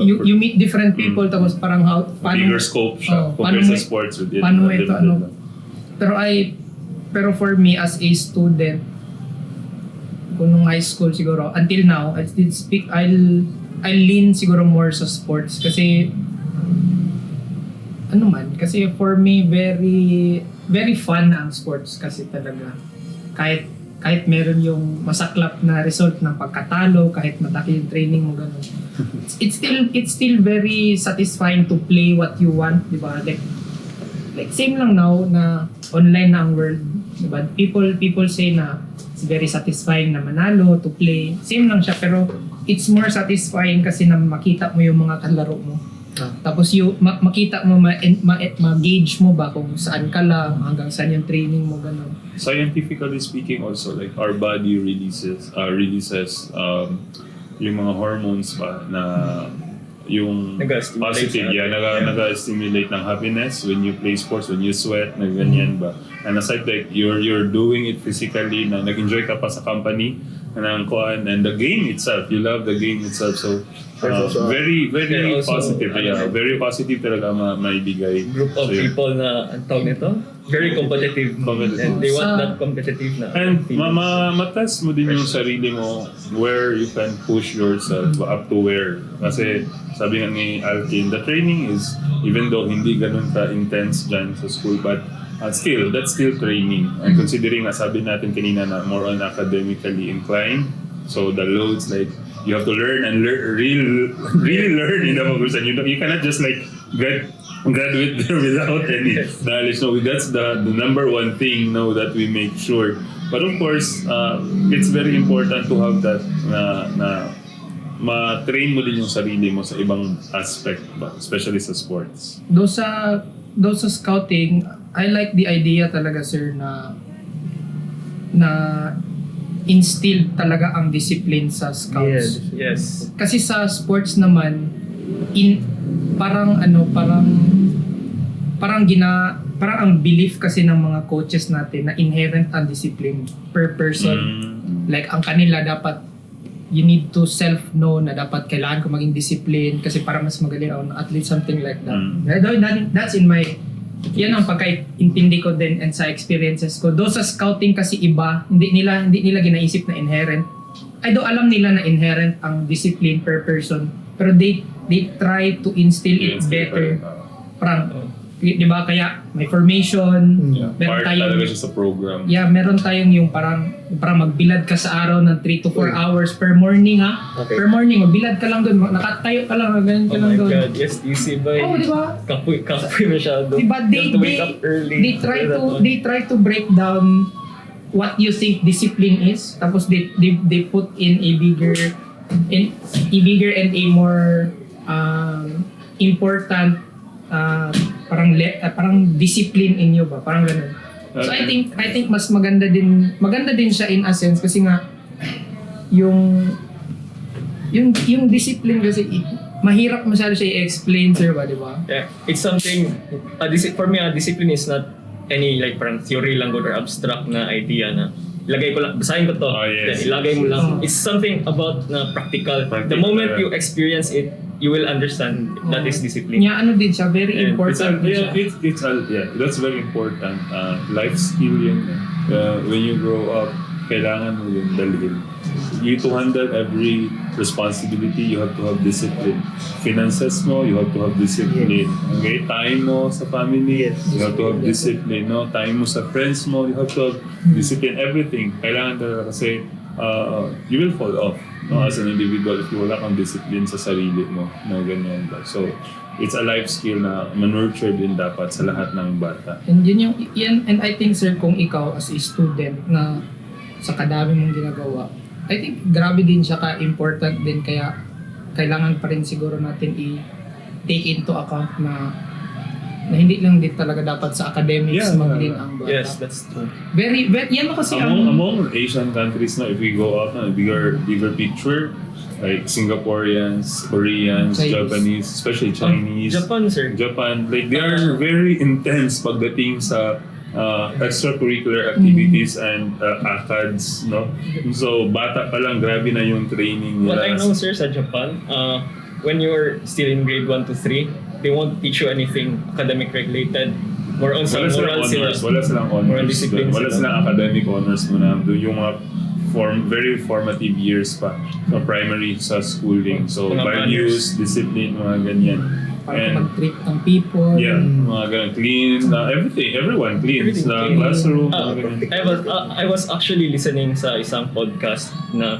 you meet different people tapos parang bigger scope siya compared sa sports with it. Paano ito pero for me as a student kung nung high school siguro until now I'll lean siguro more sa sports kasi kasi for me very very fun ang sports kasi talaga kahit meron yung masaklap na result ng pagkatalo, kahit mataki yung training mo ganun. It's still very satisfying to play what you want, di ba? Like same lang now na online na ang world, di ba? People say na it's very satisfying na manalo to play. Same lang siya pero it's more satisfying kasi na makita mo yung mga kalaro mo. Tapos makita mo, ma-gauge mo ba kung saan ka lang, hanggang saan yung training mo, gano'n. Scientifically speaking also, like our body releases yung mga hormones ba na yung positive, nag-stimulate ng happiness when you play sports, when you sweat, na ganyan ba. And aside like you're doing it physically, na nag-enjoy ka pa sa company, and the game itself, you love the game itself, so very positive. Very positive talaga maibigay. Group of people na ang tawag nito, very competitive. And they want that competitive na. And matest mo din yung sarili mo where you can push yourself up to where. Kasi sabi nga ni Alquin, the training is, even though hindi ganun ka-intense dyan sa school, but that's still training. And considering na sabi natin kanina na more on academically inclined, so the loads like you have to learn and really learn in the Magusan. You cannot just like graduate there without any knowledge. No, that's the number one thing that we make sure. But of course, it's very important to have that na ma-train mo din yung sarili mo sa ibang aspect, especially sa sports. Doon sa scouting, I like the idea talaga, sir, na instill talaga ang discipline sa scouts. Yes. Kasi sa sports naman, parang ang belief kasi ng mga coaches natin na inherent ang discipline per person. Like ang kanila dapat you need to self-know na dapat kailangan ko maging discipline kasi para mas magaling ako na athlete, something like that. That's in my yan ang pagkaintindi ko din and sa experiences ko. Doon sa scouting kasi iba, hindi nila ginaisip na inherent. Alam nila na inherent ang discipline per person, pero they try to instill it better. Parang, di ba, kaya may formation, meron Part tayong, talaga siya sa program. Yeah, meron tayong yung parang magbilad ka sa araw ng 3 to 4 hours per morning, ha? Okay. Per morning, magbilad ka lang doon, nakatayo ka lang, ganyan ka lang doon. Oh my God, yes, easy ba? Di ba? Kapoy masyado. Diba, You have to wake up early. They try to break down what you think discipline is. Tapos they put in a bigger and a more important parang discipline inyo ba, parang ganun. So I think mas maganda din siya in a sense kasi nga yung yung discipline kasi mahirap masyado siya i-explain, sir, ba, di ba? Yeah, it's something, for me, discipline is not any like parang theory lang or abstract na idea na ilagay ko lang, basahin ko to, yes. then ilagay mo lang. It's something about na practical. The moment you experience it, you will understand that is discipline. Nya ano din siya, very And important din siya. That's very important. Life skill yun. When you grow up, kailangan mo yun dalhin. You to handle every responsibility, you have to have discipline. Finances mo, you have to have discipline. Okay? Time mo sa family, you have to have discipline. No? Time mo sa friends mo, you have to have discipline. Everything. Kailangan talaga kasi you will fall off, no? As an individual if you wala kang discipline sa sarili mo. No, ganyan ba. So, it's a life skill na manurture din dapat sa lahat ng bata. And and I think, sir, kung ikaw as a student na sa kadami mong ginagawa, I think grabe din siya ka-important din, kaya kailangan pa rin siguro natin i-take into account na hindi lang din talaga dapat sa academics mag-lean ang bata. Yes, that's true. Yan kasi among Asian countries na, if we go out na bigger picture, like Singaporeans, Koreans, Chinese. Japanese, especially Chinese, Japan, sir. Japan, like they are very intense pagdating sa extracurricular activities and ACADS, no? So, bata pa lang, grabe na yung training nila. What I know, sir, sa Japan, when you're still in grade 1 to 3, they won't teach you anything academic related. More on sa moral sila. Wala silang honors. discipline Wala sila. silang academic honors muna. Yung mga very formative years pa sa primary, sa schooling. So, Mga values, discipline, mga ganyan. para mag-treat ng people. Yeah, mga ganun, clean, everything, everyone cleans, Everything clean. classroom, mga ganun. I was actually listening sa isang podcast na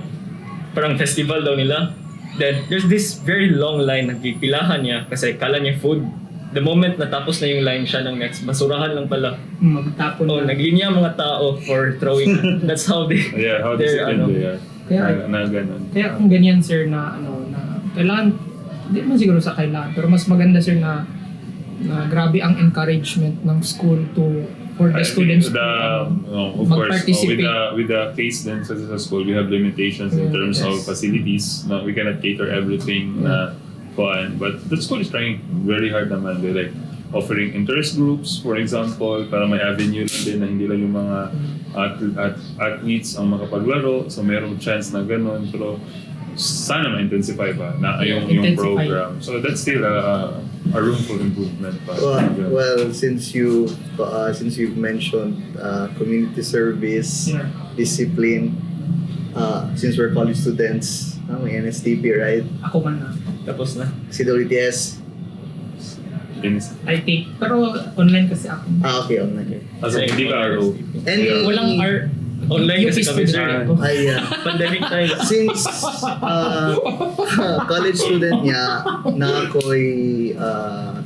parang festival daw nila. Then there's this very long line na pipilahan niya kasi kala niya food. The moment natapos na yung line siya ng next, basurahan lang pala. Magtapon Oh, na. naglinya mga tao for throwing. That's how they... Yeah, how they're, disciplined they are. Kaya- Na ganun. Kaya kung ganyan, sir, na kailangan, hindi man siguro sa kailangan, pero mas maganda, sir, na grabe ang encouragement ng school for the students Of course, mag-participate. with the case then sa school, we have limitations in terms of facilities. No, we cannot cater everything but the school is trying very hard naman. They're like offering interest groups, for example, para may avenue lang din na hindi lang yung mga athletes ang makapaglaro. So mayroong chance na ganun. Pero sana ma-intensify pa na yung Intensify. program. So that's still a room for improvement pa. Well, since you've mentioned community service, Yeah. discipline, since we're college students, may NSTP, right? Ako man na. Tapos na. CWTS. I think, pero online kasi ako. Okay, online. Also, hindi ka RO. And Walang Online kasi kami, sir. ay, Pandemic time. since college student niya na ako'y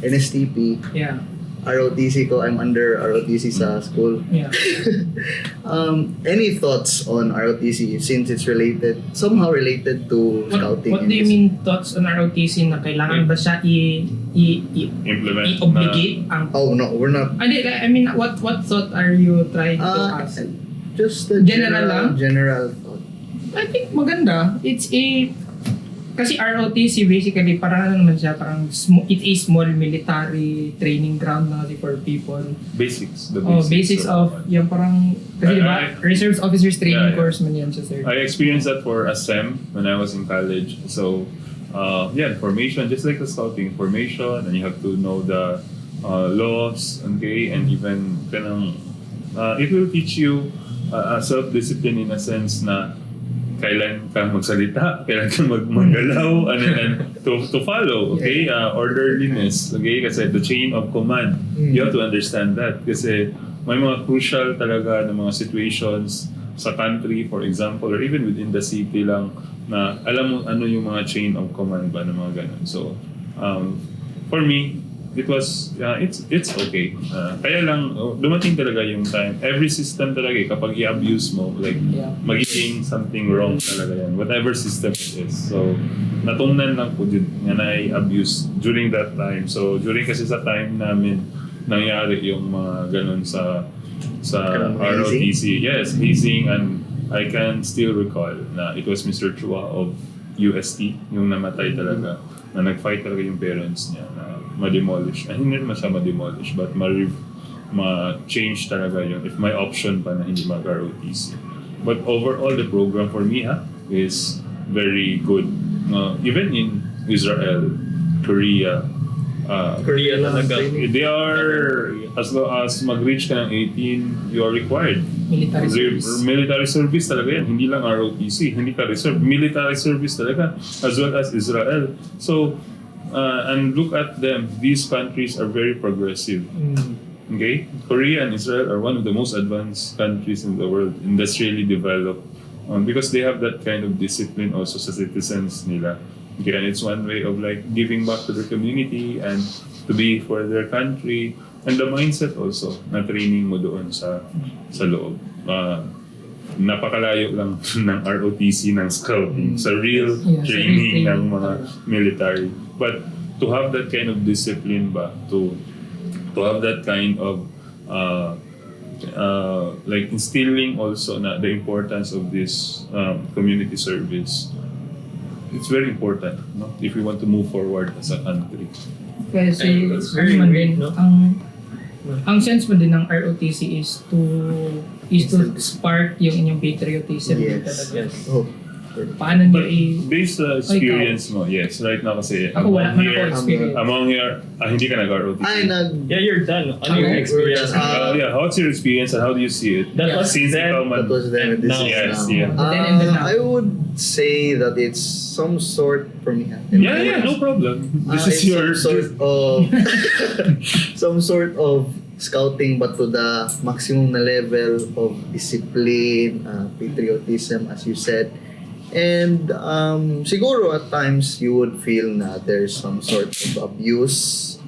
NSTP, Yeah. ROTC ko, I'm under ROTC sa school. Yeah. Any thoughts on ROTC since it's somehow related to scouting? What do you mean thoughts on ROTC na kailangan ba siya Implement i-obligate ang... Oh no, we're not. I mean, what thought are you trying to ask? Just a General lang? general thought. I think maganda. Kasi ROTC basically parang naman siya, it's a small military training ground na kasi for people. Basics. The Basics of yung parang, kasi diba, Reserves Officers Training Yeah. Course man yan siya, sir. I experienced that for a SEM when I was in college. So, formation, just like the scouting, formation, and you have to know the laws, okay, and even it will teach you self-discipline in a sense na kailan kang magsalita, kailan kang maggalaw, and to follow, okay? Orderliness, okay? Kasi the chain of command, you have to understand that. Kasi may mga crucial talaga na mga situations sa country, for example, or even within the city lang, na alam mo ano yung mga chain of command ba, na mga ganun. So, for me, it was, it's okay. Kaya lang, dumating talaga yung time. Every system talaga, kapag i-abuse mo, like, magiging something wrong talaga yan. Whatever system it is. So, natungnan lang po din nga na-abuse during that time. So, during kasi sa time namin, nangyari yung mga ganun sa ROTC. Yes, hazing, and I can still recall na it was Mr. Chua of UST, yung namatay talaga, na nag-fight talaga yung parents niya na ma-demolish. Hindi naman siya ma-demolish, but ma-change talaga yun if may option pa na hindi mag-ROTC. But overall, the program for me is very good. Even in Israel, Korea, Korea talaga. they are, as long as mag-reach ka ng 18, you are required. Military service talaga yan. Hindi lang ROTC, hindi ka reserve. Military service talaga, as well as Israel. So, and look at them. These countries are very progressive. Okay? Korea and Israel are one of the most advanced countries in the world, industrially developed. Because they have that kind of discipline also sa citizens nila. Okay, and it's one way of like giving back to their community and to be for their country, and the mindset also na training mo doon sa loob. Napakalayo lang ng ROTC, ng scouting, sa real training ng mga military. But to have that kind of discipline ba, to have that kind of like instilling also na the importance of this community service, it's very important, no? If we want to move forward as a country. Kasi It's very ano man great, din, no? ang sense mo din ng ROTC is to spark yung inyong patriotism Yes. talaga. Yes. Oh. Paano niyo But based sa experience mo, yes, right now kasi Ako wala man ako experience. among here, hindi ka nag-ROTC. Yeah, you're done. Ano yung Okay. experience? Yeah, how's your experience and how do you see it? That was Since then. ikaw That was then, and this Now, is yes, now. yeah. Then and then now. I would say that it's some sort for me. Yeah, no problem. This is It's your some sort of scouting, but to the maximum na level of discipline, patriotism, as you said. And siguro at times you would feel na there's some sort of abuse.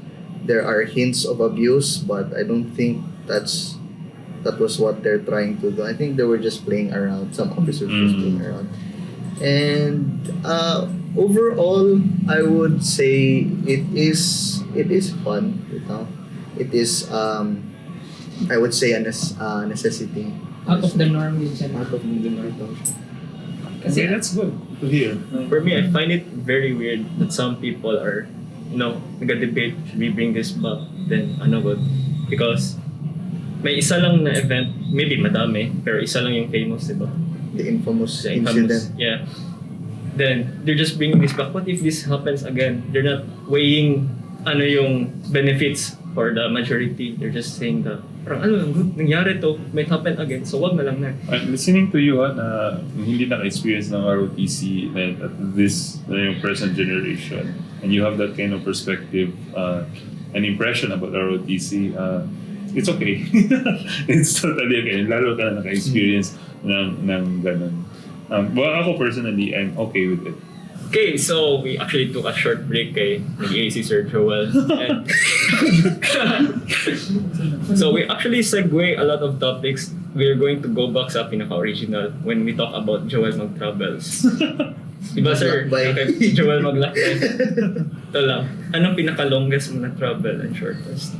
There are hints of abuse, but I don't think that was what they're trying to do. I think they were just playing around. Some officers were just playing around. And overall, I would say it is fun. You know, it is I would say a necessity. Out of the norm din siya. Out of the norm. Okay, that's good to hear. For me, I find it very weird that some people are, nag-debate, should we bring this back? Then, good? Because may isa lang na event, maybe madami, pero isa lang yung famous, diba? The infamous The infamous, incident. yeah. Then, they're just bringing this back. What if this happens again? They're not weighing yung benefits for the majority. They're just saying that, parang nangyari to, might happen again, so wag na lang na. I'm listening to you na hindi naka-experience ng ROTC at this yung present generation, and you have that kind of perspective and impression about ROTC. It's okay. It's totally okay. Lalo ka na naka-experience ng ganun. Well, ako personally, I'm okay with it. Okay, so we actually took a short break nag-AC Sir Joel. And so we actually segue a lot of topics. We're going to go back sa pinaka-original when we talk about Joel Mag-Travels. Diba sir? Maglakbay. Okay, Joel Maglakbay. Ito lang. Anong pinaka-longest mo na travel and shortest?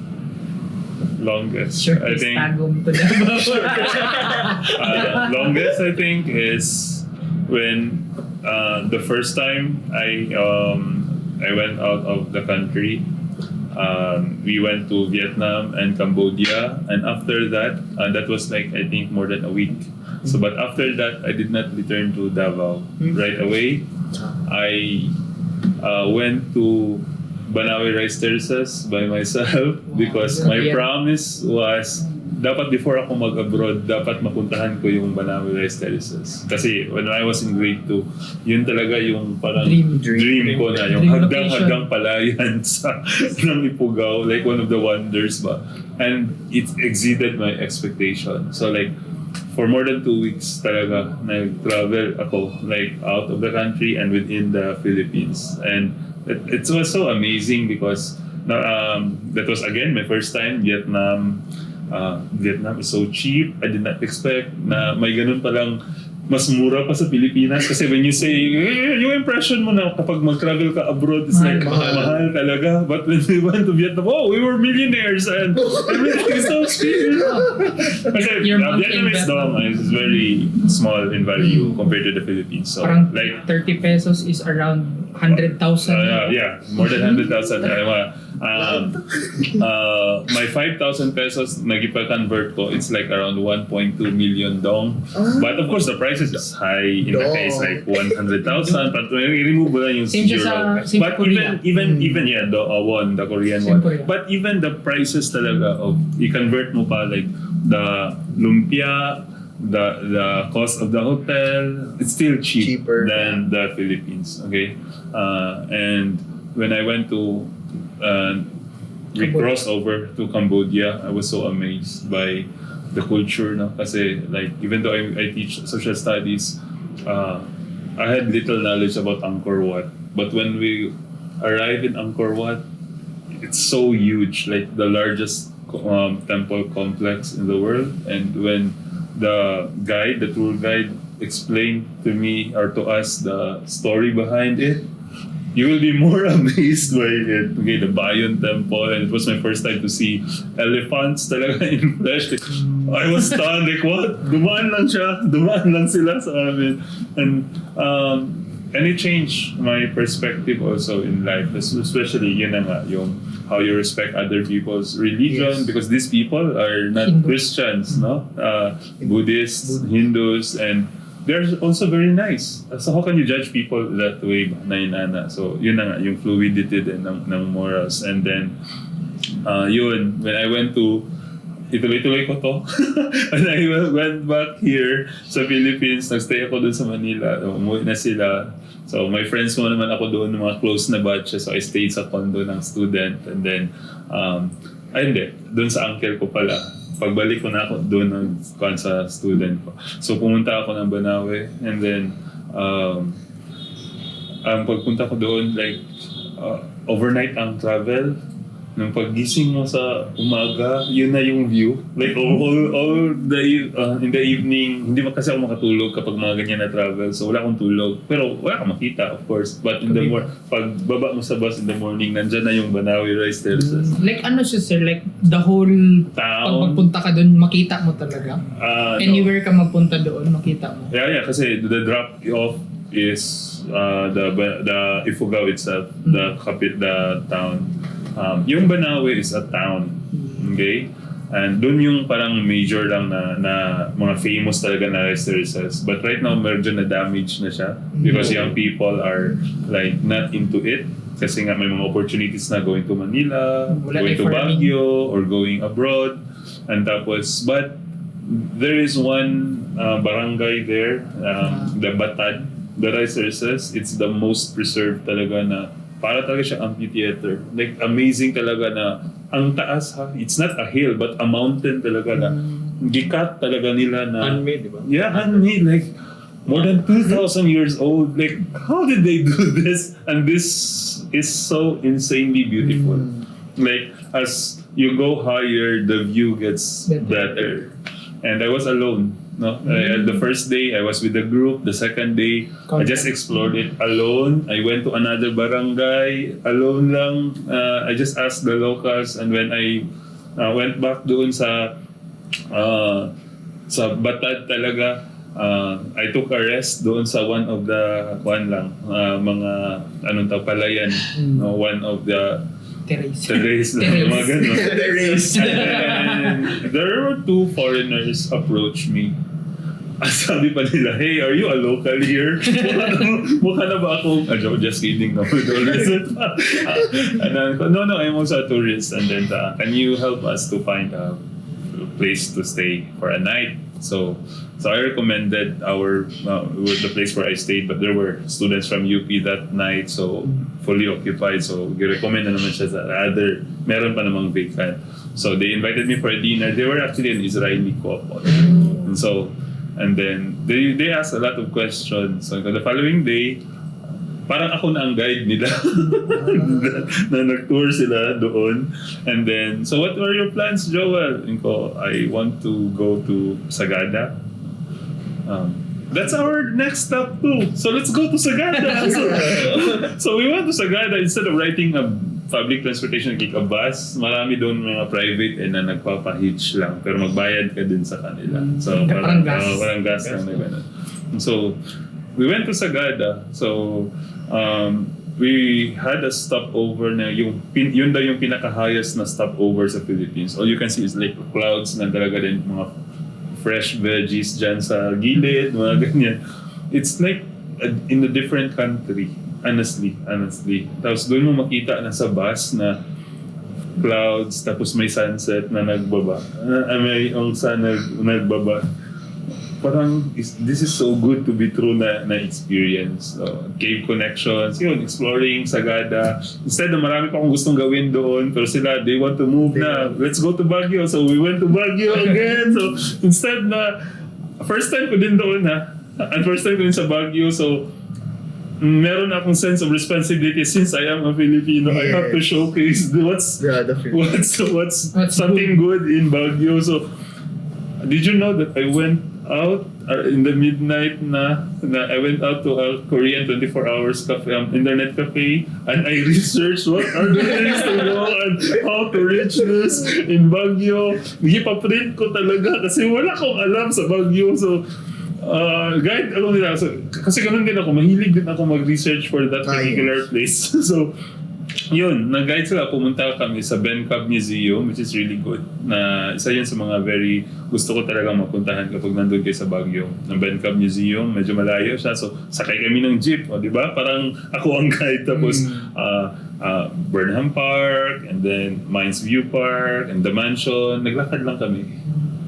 Longest, Sure, I think. tagom to Davao. Longest, I think, is when the first time I went out of the country. We went to Vietnam and Cambodia, and after that, that was like I think more than a week. So, but after that, I did not return to Davao right away. I went to Banawe Rice Terraces by myself because my promise was dapat before ako mag-abroad, dapat mapuntahan ko yung Banawe Rice Terraces. Kasi when I was in grade 2, yun talaga yung parang dream ko na, yung hagdang palayan sa ng Ifugao, like one of the wonders ba. And it exceeded my expectation. So like, for more than 2 weeks talaga, nag-travel ako like out of the country and within the Philippines. And it was so amazing because that was again my first time Vietnam. Vietnam is so cheap. I did not expect na may ganun palang mas mura pa sa Pilipinas kasi when you say yung impression mo na kapag mag-travel ka abroad it's like mahal talaga, but when we went to Vietnam, we were millionaires and everything is so cheap. Kasi Your month in Vietnam is very small in value compared to the Philippines, so Parang like 30 pesos is around 100,000. yeah, more than 100,000. My 5,000 pesos nag-convert ko, it's like around 1.2 million dong. But of course, the prices is high. In the case, like 100,000. But remove mo lang yung Same siya zero. sa But Korea. even yeah, the won, the Korean Same won. Korea. But even the prices talaga of i-convert mo pa like the lumpia, the cost of the hotel, it's still Cheaper. than the Philippines. Okay, and when I went to we crossed over to Cambodia, I was so amazed by the culture. No? Kasi like even though I teach social studies, I had little knowledge about Angkor Wat. But when we arrived in Angkor Wat, it's so huge, like the largest temple complex in the world. And when the tour guide, explained to me or to us the story behind it, you will be more amazed by it. Okay, the Bayon Temple, and it was my first time to see elephants talaga in flesh. I was stunned, like what? Dumaan lang sila sa amin. And it changed my perspective also in life, especially yun na nga, yung how you respect other people's religion, Yes. because these people are not Hindu. Christians, no? Buddhists, Hindus, and they're also very nice. So how can you judge people that way na inana? So yun na nga, yung fluidity din ng morals. And then, yun, when I went to, ituloy-tuloy ko to. When I went back here sa Philippines, nagstay ako dun sa Manila. Umuwi na sila. So my friends mo naman ako doon, mga close na batches. So I stayed sa condo ng student. And then, hindi, doon sa uncle ko pala. Pagbalik ko na ako doon sa student ko. So pumunta ako ng Banawe, and then pagpunta ko doon, like overnight ang travel. Nung paggising mo sa umaga, yun na yung view. Like all the in the evening, hindi kasi ako makatulog kapag mga ganyan na travel. So wala akong tulog. Pero wala akong makita, of course. But in the pag baba mo sa bus in the morning, nandyan na yung Banawe rice terraces. Like ano siya sir, like the whole pag Town. magpunta ka doon, makita mo talaga. Anywhere ka magpunta doon, makita mo. Yeah, kasi the drop off is the Ifugao itself, the town. Yung Banawe is a town, okay? And dun yung parang major lang na mga famous talaga na rice terraces. But right now, medyo na damage na siya because young people are like not into it. Kasi nga may mga opportunities na going to Manila, Wala going na to farming. Baguio, or going abroad. And tapos, but there is one barangay there, the Batad, the rice terraces. It's the most preserved talaga na para talaga siya amphitheater. Like, amazing talaga na ang taas ha. It's not a hill, but a mountain talaga na gikat talaga nila na... Handmade, di ba? Yeah, handmade. Like, more than 2,000 years old. Like, how did they do this? And this is so insanely beautiful. Like, as you go higher, the view gets better. And I was alone. No, the first day I was with the group. The second day I just explored it alone. I went to another barangay alone lang. I just asked the locals, and when I went back doon sa Batad talaga, I took a rest doon sa one of the mga anong palayan, no, one of the terrace lang, mga ganun. And there were two foreigners approach me. Sabi pa nila, hey, are you a local here? Mukha na ba akong, just kidding, no, with all this. And then, no, I'm also a tourist. And then, can you help us to find a place to stay for a night? So I recommended the place where I stayed, but there were students from UP that night, so fully occupied. So recommend na naman siya sa other, meron pa namang vacant. So they invited me for a dinner. They were actually an Israeli couple. And then they asked a lot of questions. So the following day, parang ako na ang guide nila na nag-tour sila doon. And then, so what were your plans, Joel? I want to go to Sagada. that's our next stop too. So let's go to Sagada. So we went to Sagada instead of riding a public transportation, like a bus. Marami doon mga private na nagpapa-hitch lang. Pero magbayad ka din sa kanila. So Parang gas. Parang gas lang na gano'n. So we went to Sagada. So we had a stopover na yun daw yung pinaka-highest na stopover sa Philippines. All you can see is like clouds na talaga din mga fresh veggies dyan sa gilid, mga ganyan. It's like in a different country, honestly. Tapos doon mo makita na sa bus na clouds, tapos may sunset na nagbaba. May ang sun nagbaba. Parang, this is so good to be true na experience. Cave connections, yun, exploring Sagada. Instead na marami pa akong gustong gawin doon, pero sila, they want to move na. Let's go to Baguio. So we went to Baguio again. So instead na, first time ko din doon first time ko din sa Baguio. So meron akong sense of responsibility since I am a Filipino. I have to showcase what's something good in Baguio. So did you know that I went out in the midnight na I went out to a Korean 24 hours cafe, internet cafe, and I researched what are the things to go and how to reach this in Baguio. Gipa-print ko talaga kasi wala akong alam sa Baguio. So guide ako nila. So, kasi ganun din ako, mahilig din ako mag-research for that particular place. So yun, nag-guide sila, pumunta kami sa Bencab Museum, which is really good. Na isa yun sa mga very gusto ko talagang mapuntahan kapag nandun kayo sa Baguio. Ang Bencab Museum, medyo malayo siya. So, sakay kami ng jeep, di ba? Parang ako ang guide. Tapos, Burnham Park, and then Mines View Park, and the Mansion. Naglakad lang kami.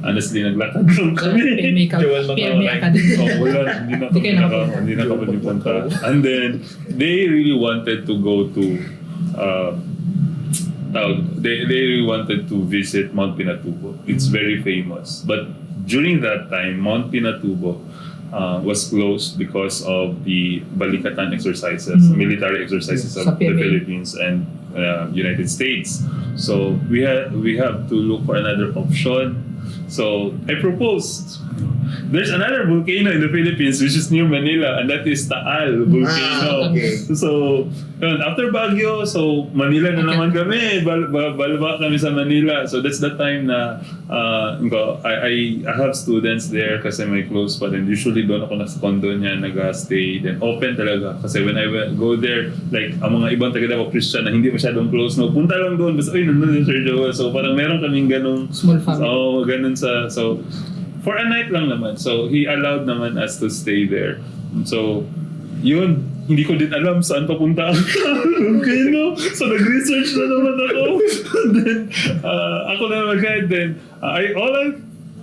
Honestly, naglakad lang kami. PMA Academy. Wala, hindi na kami punta. And then, they really wanted to go to they really wanted to visit Mount Pinatubo. It's very famous. But during that time, Mount Pinatubo was closed because of the Balikatan exercises, military exercises of the Philippines and United States. So we have to look for another option. So I proposed. There's another volcano in the Philippines which is near Manila, and that is Taal volcano. Okay. So yun, after Baguio, so Manila na naman kami. Balba kami sa Manila. So that's the time na I have students there kasi may close pa din. Usually doon ako nasa condo niya nag-stay. Then open talaga. Kasi when I go there, like ang mga ibang taga-Davao Christian na hindi masyadong close, no, punta lang doon. Basta, nandun yung Sir Joel. So parang meron kaming ganong Small family. ganun sa, so for a night lang naman. So he allowed naman us to stay there. So yun, hindi ko din alam saan papunta ang volcano. So nag-research na naman ako. And then ako na mag-guide. Then all I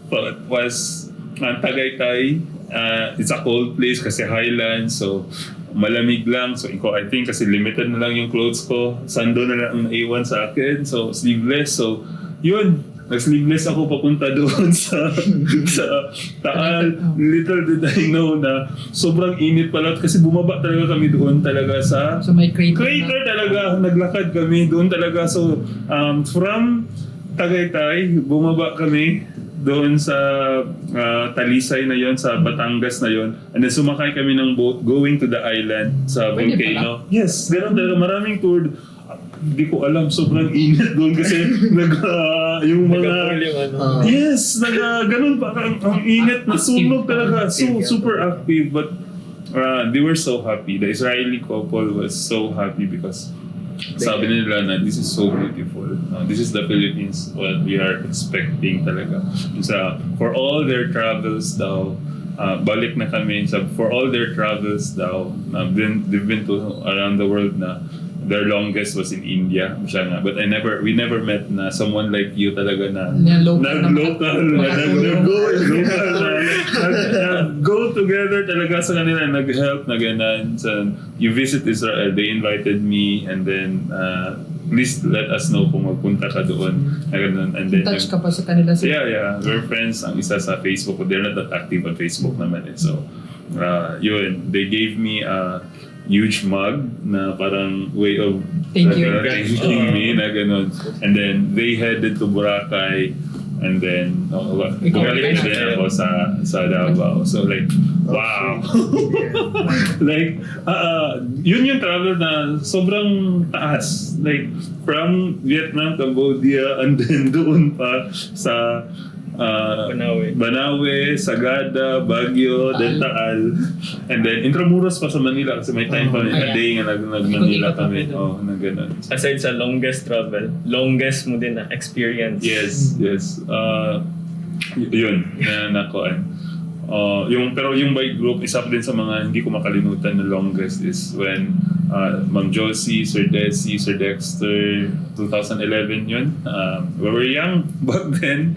thought was Tagaytay. It's a cold place kasi highland. So malamig lang. So I think kasi limited na lang yung clothes ko. Sando na lang ang naiwan sa akin. So sleeveless. So yun, nag-sleeveless ako papunta doon sa Taal. Little did I know na sobrang init pala kasi bumaba talaga kami doon talaga sa So may crater talaga. Naglakad kami doon talaga. So from Tagaytay, bumaba kami doon sa Talisay na yon, sa Batangas na yon, and then sumakay kami ng boat going to the island sa Pwede volcano. Yes, ganoon talaga. Maraming tour. Hindi ko alam, sobrang init doon kasi yung mga yes, ganun pa ang init na sunog talaga. So super active, but they were so happy. The Israeli couple was so happy because sabi nila na this is so beautiful. This is the Philippines, what we are expecting talaga. For all their travels daw, balik na kami. For all their travels daw, they've been to around the world na. Their longest was in India, siya nga. But we never met na someone like you talaga na go together talaga sa kanila, nag-help, nag-ganan. So, you visit Israel, they invited me, and then please let us know kung magpunta ka doon. And then, touch ka pa sa kanila. Yeah. We're friends. Ang isa sa Facebook, they're not that active on Facebook naman eh. So, yun, they gave me a huge mug na parang way of thanking me na ganun. And then they headed to Boracay And then, bumalik na din ako sa Davao. So like, wow. Like, yun yung travel na sobrang taas. Like, from Vietnam, Cambodia, and then doon pa sa Banawe, Sagada, Baguio, then Taal. And then Intramuros pa sa Manila kasi may time pa a day nga nag-Manila kami. Na ganun. Aside sa longest travel, longest mo din na experience. Yes. Yun, na nakuan. Pero yung bike group, isa pa din sa mga hindi ko makalimutan na longest is when Ma'am Josie, Sir Desi, Sir Dexter, 2011 yun. We were young back then.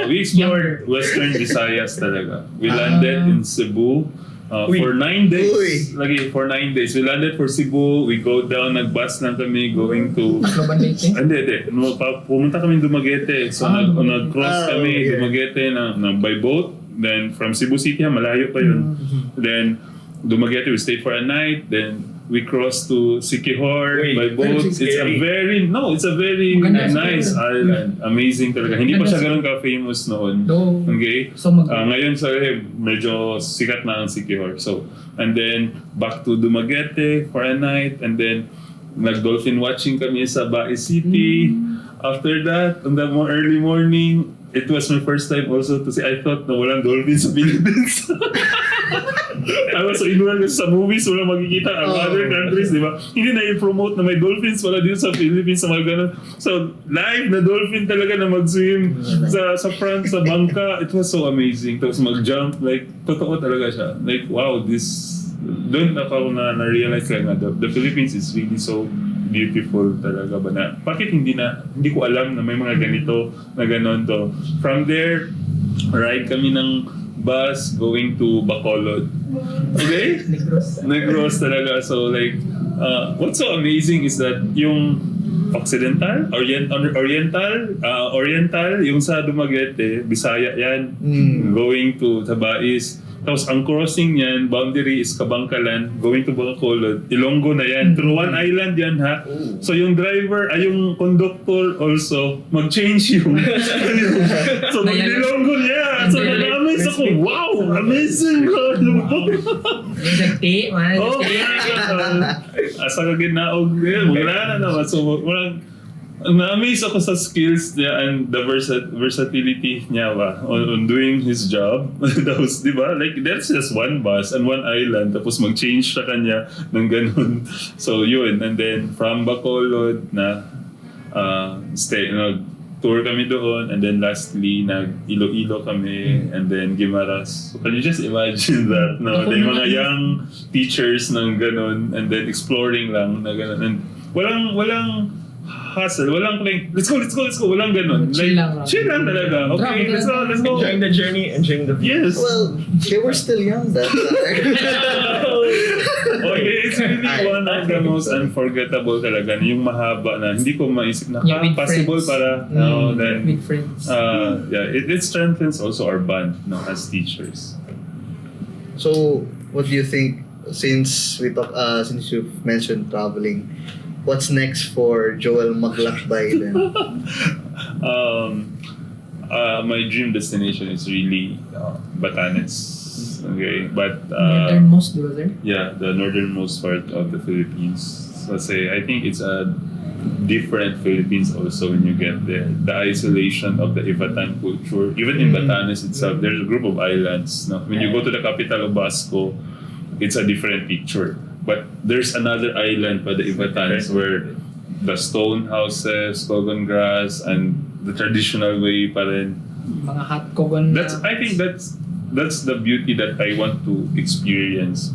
We explored Western Visayas talaga. We landed in Cebu for 9 days. For 9 days. We landed for Cebu. We go down, nag-bus lang kami going to... Hindi. Pumunta kami Dumaguete. So nag-cross kami Dumaguete by boat. Then from Cebu City, malayo pa yun. Then Dumaguete, we stayed for a night. Then we crossed to Siquijor by boat. It's a very nice island. Amazing talaga. Hindi pa siya ganun ka-famous noon. Okay? Ngayon medyo sikat na ang Siquijor. So, and then back to Dumaguete for a night. And then nag-dolphin watching kami sa Bae City. After that, on the early morning, it was my first time also to see. I thought na walang dolphins sa Philippines. I was so inulan kasi sa movies, walang makikita ang other countries, di ba? Hindi na i-promote na may dolphins pala dito sa Philippines sa mga ganun. So, live na dolphin talaga na mag-swim sa front, sa bangka. It was so amazing. Tapos mag-jump, like, totoo talaga siya. Like, wow, doon ako na-realize lang na the Philippines is really so beautiful talaga ba na bakit hindi ko alam na may mga ganito na ganon to. From there, ride kami ng bus going to Bacolod. Okay? Negros talaga. So like, what's so amazing is that yung Oriental, yung sa Dumaguete, Bisaya yan, going to Tabais. Tapos ang crossing niyan, boundary is Kabangkalan, going to Bacolod, Ilonggo na yan. Through one island yan ha. So yung driver, yung conductor also, mag-change yung so mag-Ilonggo niya. So nag-amaze ako, wow! Amazing! Nagti, man. Asa ka ginaog. Wala na naman. So na-amaze ako sa skills niya and the versatility niya ba on doing his job. Tapos, di ba? Like, that's just one bus and one island. Tapos mag-change sa kanya ng ganun. So, yun. And then, from Bacolod tour kami doon. And then, lastly, nag-Iloilo kami. And then, Guimaras. So, can you just imagine that? No? Yung mga young teachers ng ganun. And then, exploring lang na ganun. And walang hustle, walang like, let's go, walang ganun. Chill lang talaga. Okay, let's go. Enjoying the journey, enjoying the view. Yes. Well, they were still young that time. It's really one of the most unforgettable talaga. Yung mahaba na hindi ko maisip na possible friends. para then With friends. It strengthens also our bond as teachers. So, what do you think since you've mentioned traveling? What's next for Joel Maglakbay then? My dream destination is really Batanes. Okay, but northernmost, di ba, sir? yeah, the northernmost part of the Philippines. So I think it's a different Philippines also when you get there. The isolation of the Ivatan culture, even in Batanes itself, there's a group of islands. No? When you go to the capital of Basco, it's a different picture. But there's another island pa, the Ivatanes, where the stone houses, cogon grass, and the traditional way pa rin. Mga hot cogon. I think that's the beauty that I want to experience.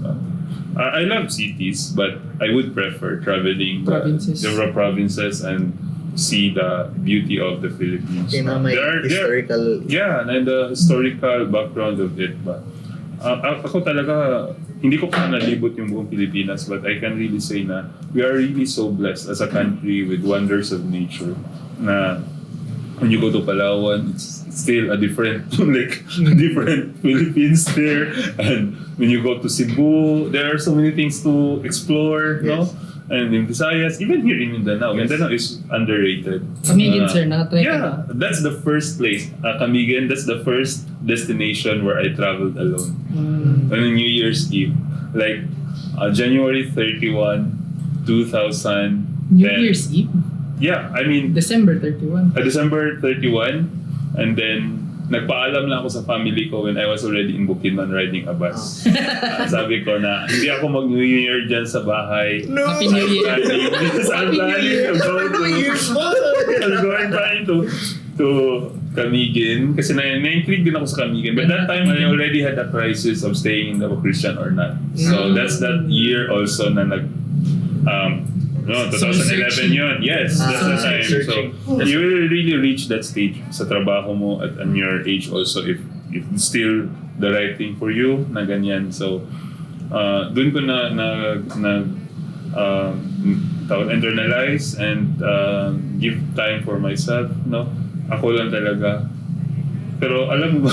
I love cities, but I would prefer traveling the provinces and see the beauty of the Philippines. Historical. Yeah, and the historical background of it. But ako talaga, hindi ko pa nalibot yung buong Pilipinas, but I can really say na we are really so blessed as a country with wonders of nature na when you go to Palawan, it's still a different different Philippines there. And when you go to Cebu, there are so many things to explore, Yes. no? And in Visayas, even here in Mindanao, Yes. Mindanao is underrated. Kamigin, sir, nakatry ka ba? Yeah, that's the first place. Camiguin, that's the first destination where I traveled alone. On New Year's Eve. Like, January 31, 2000. New Year's Eve? Yeah, I mean, December 31. December 31, and then nagpaalam lang ako sa family ko when I was already in Bukidnon riding a bus. Sabi ko na, hindi ako mag-New Year dyan sa bahay. No! Happy New Year. Because I'm planning I'm going to Camiguin. Kasi na-intrigue din ako sa Camiguin. But that time, I already had a crisis of staying in the Christian or not. So that's that year also na no, 2011 yun. Yes, that's the time. So, you will really reach that stage sa trabaho mo at your age also if it's still the right thing for you na ganyan. So, dun ko internalize and give time for myself, no? Ako lang talaga. Pero alam mo ba,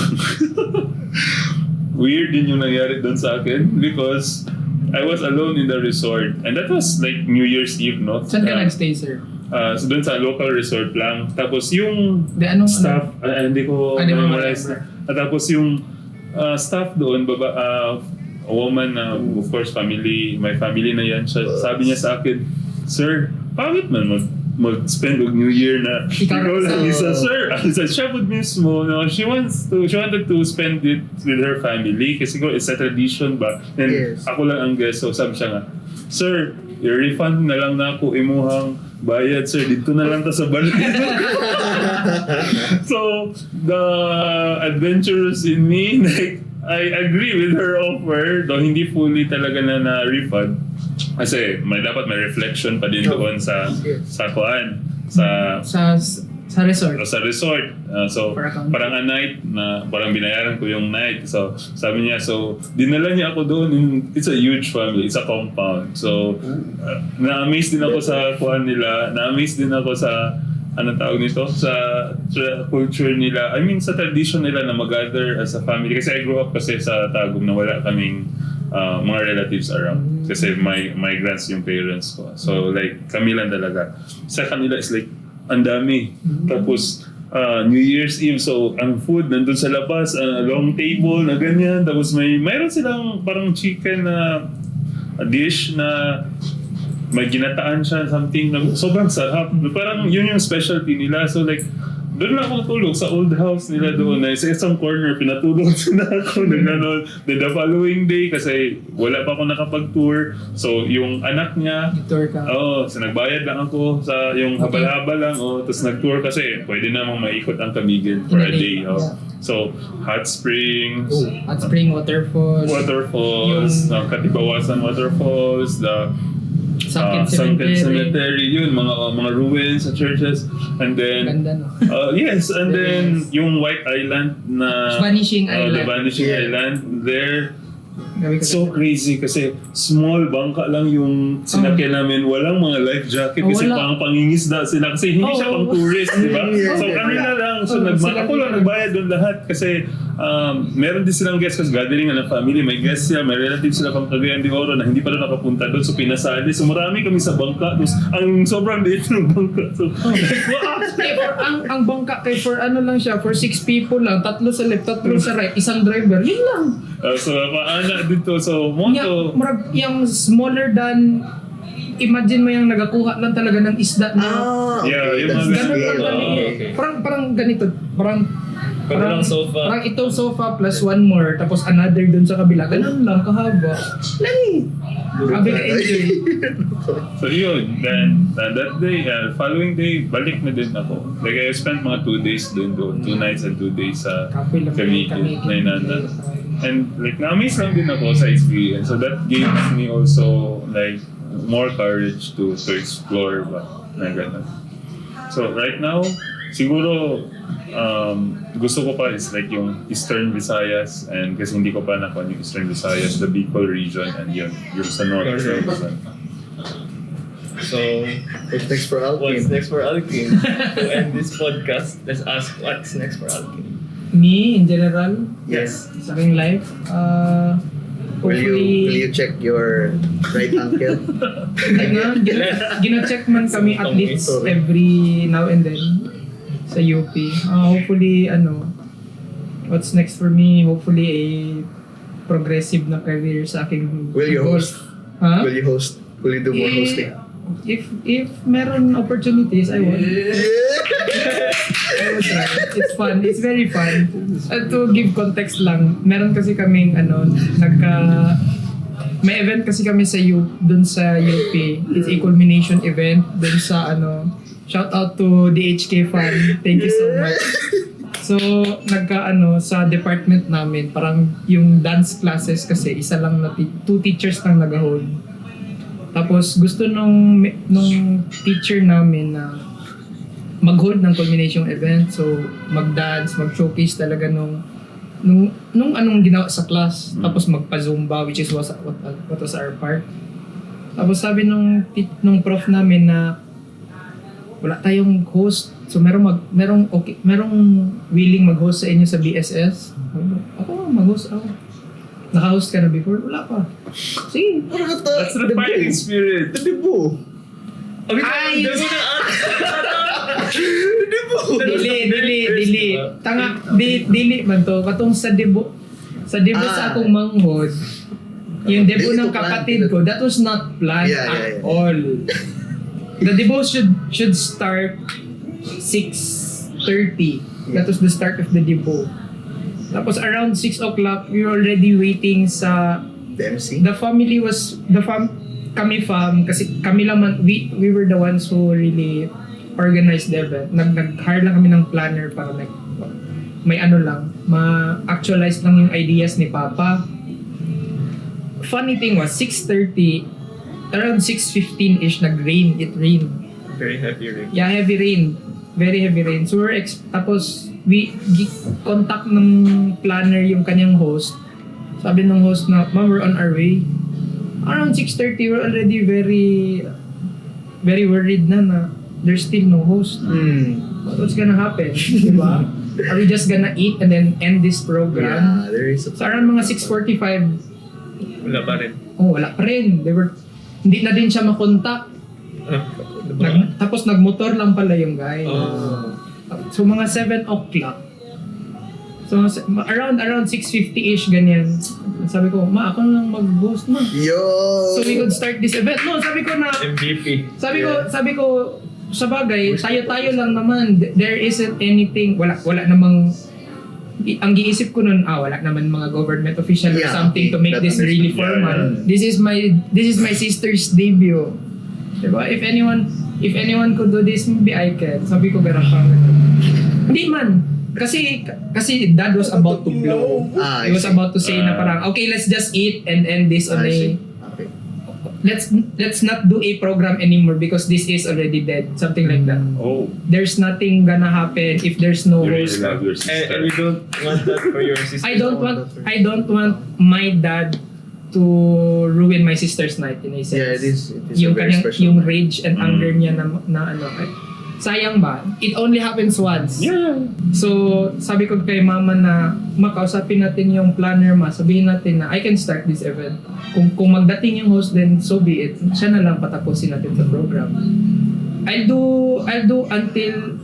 weird din yung nangyari dun sa akin because I was alone in the resort and that was like New Year's Eve, no? Saan ka nag-stay, sir? So dun sa local resort lang. Tapos yung Anong staff, hindi ko Hindi mo memorize na. Tapos yung staff doon, a woman na of course my family na yan. Sabi niya sa akin, "Sir, pangit man mag-spend of New Year na ikaw lang isa, sir." Siya would mismo, no? She wanted to spend it with her family kasi it's a tradition ba. And Yes. ako lang ang guest, so sabi siya nga, "Sir, i-refund na lang na ako imuhang bayad, sir. Dito na lang ta sa balik." So, the adventurous in me, like, I agree with her offer, though hindi fully talaga na refund. Kasi dapat may reflection pa din doon sa kuan, sa resort. sa resort. So, For accounting. parang a night na parang binayaran ko yung night. So, sabi niya, so, dinala niya ako doon. It's a huge family. It's a compound. So, na-amaze din ako sa kuan nila. Na-amaze din ako sa anong tawag nito? Sa culture nila. I mean, sa tradition nila na mag-gather as a family. Kasi I grew up kasi sa Tagum na wala kaming mga relatives around. Kasi migrants yung parents ko. So, like, kami lang talaga. Sa kanila is like, ang dami. Tapos, New Year's Eve, so ang food nandun sa labas, long table na ganyan. Tapos mayroon silang parang chicken na dish na may ginataan siya, something na sobrang sarap. Parang yun yung specialty nila. So like, doon lang ako tulog sa old house nila doon. Na sa isang corner, pinatulog na ako. Then the following day, kasi wala pa ako nakapag-tour. So yung anak niya, Tour ka. so nagbayad lang ako sa yung habal-habal lang. Tapos nag-tour kasi pwede namang maikot ang Camiguin for a day. Yeah. So, hot springs, Hot spring, waterfalls. Katibawasan waterfalls, the Sunken Sunken Cemetery. Cemetery, yun, mga ruins sa churches. And then, Ganda, no? yes, and then yung White Island na... Vanishing Island. The Vanishing Island. There, Gabi ko so crazy kasi small bangka lang yung sinakyan namin. Walang mga life jacket kasi Wala. pangingisda sila. Kasi hindi siya pang tourist, di ba? So kanila lang. So ako lang nagbayad doon lahat kasi meron din silang guests kasi gathering ng family. May guests sila, may relatives sila pang Cagayan de Oro na hindi pa doon nakapunta doon. So pinasali. So marami kami sa bangka. Tapos ang sobrang liit ng bangka. So wow! ang bangka kay for ano lang siya, for 6 people lang, 3 sa left, 3 sa right, isang driver, yun lang. So paana dito. So moto. Yung smaller than, imagine mo yung nagakuha lang talaga ng isda na. Yeah, yung mga Ganun lang kami. okay. Parang ganito. Parang sofa. Parang itong sofa plus one more, tapos another dun sa kabila. Ganun lang, kahaba. Lang. Sabi ka enjoy. So yun, then that day, following day, balik na din ako. Like I spent mga 2 days doon, 2 nights and 2 days sa Camiguin, na inandan. And like na-amaze lang din ako sa experience. So that gave me also like more courage to explore ba, na ganun. So right now, siguro gusto ko pa is like yung Eastern Visayas, and kasi hindi ko pa nakuha yung Eastern Visayas, the Bicol region, and yung sa North. So, What's next for Alquin? what's next for Alquin? To end this podcast, let's ask what's next for Alquin. Me, in general, Yes. sa aking life, Will you check your right ankle? Gina-check man kami at least Sorry. every now and then sa UP. Hopefully, what's next for me? Hopefully, a progressive na career sa aking Will you goals. host? Huh? Will you host? Will you do more hosting? If meron opportunities, I would. I would try. It's fun. It's very fun. To give context lang, meron kasi kaming may event kasi kami sa dun sa UP. It's a culmination event dun sa shout out to the HK fan. Thank you so much. So, sa department namin, parang yung dance classes kasi isa lang two teachers lang nag-hold. Tapos gusto nung teacher namin na mag-hold ng culmination event. So, mag-dance, mag-showcase talaga nung anong ginawa sa class. Tapos magpa-zumba, which is what was our part. Tapos sabi nung prof namin na wala tayong host. So, merong willing mag-host sa inyo sa BSS. Ako, mag-host ako. Naka-host ka na before? Wala pa. Sige. That's the fighting spirit. Debo. Ay! Dili. Tanga, dili man to. Katong sa debo sa akong manghod, yung debo ng kapatid ko, that was not planned at all. The debo should start 6:30. That was the start of the debo. Tapos around 6 o'clock, we were already waiting sa The MC? the family was kami kasi kami lang man, we were the ones who really organized the event. Nag-hire lang kami ng planner para may ma-actualize lang yung ideas ni Papa. Funny thing was 6:30, around 6:15ish nag-rain. It rained. Very heavy rain. Yeah, heavy rain. Very heavy rain. So tapos we contact ng planner yung kanyang host. Sabi ng host na, "Ma'am, we're on our way." Around 6:30, we're already very very worried na there's still no host. What's gonna happen? Diba? Are we just gonna eat and then end this program? Yeah, there is a... So around mga 6:45, Wala pa rin. wala pa rin. Hindi na din siya makontak. Tapos nagmotor lang pala yung guy. So mga 7 o'clock. So around 6:50ish ganyan. Sabi ko, "Ma, ako na lang mag-host na." Yo! So we could start this event. No, sabi ko na MVP. sabi ko sa bagay, tayo lang naman. There isn't anything, wala namang ang giisip ko nun, wala naman mga government official or Yeah, something to make that this really formal. This is my sister's debut. Diba? If anyone could do this, maybe I can. Sabi ko, ganun pa. Hindi man. Kasi dad was about to blow. He was about to say na parang, okay, let's just eat and end this on Okay. let's not do a program anymore because this is already dead. Something like that. Oh, There's nothing gonna happen if there's no you really host. love your And sister. we don't want that for your sister. I don't want my dad to ruin my sister's night in a sense. Yeah, it is Yung a very kanyang, special yung night. rage and anger niya na sayang ba? It only happens once. Yeah. So, sabi ko kay mama na makausapin natin yung planner sabihin natin na I can start this event. Kung magdating yung host, then so be it. Siya na lang patapusin natin sa program. I'll do until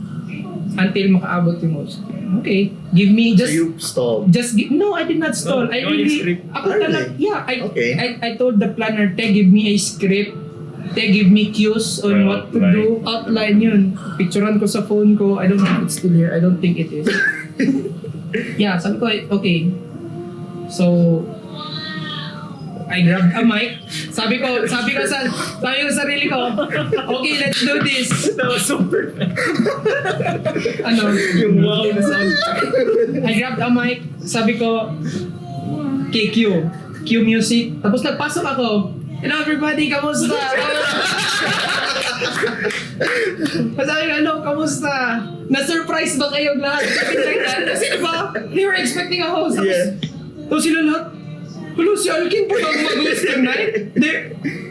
makaabot yung host. Okay. Give me So just... you stalled. No, I did not stall. No, I no really... script. Ako Really? talaga... Yeah, Okay. I told the planner, give me a script. Give me cues on what to do. Outline yun. Picturean ko sa phone ko. I don't know if it's still here. I don't think it is. Yeah, sabi ko, okay. So, I grabbed a mic. Sabi ko sa sarili ko, okay, let's do this. That was so perfect. Yung wow na sound. I grabbed a mic. Sabi ko, okay, cue music. Tapos nagpasok ako. Hello everybody, kamusta? Sabi ko, kamusta? Na-surprise ba kayong lahat? Kasi diba, they were expecting a host. Tapos sila lahat, hello, si Alquin po ba mag-host tonight?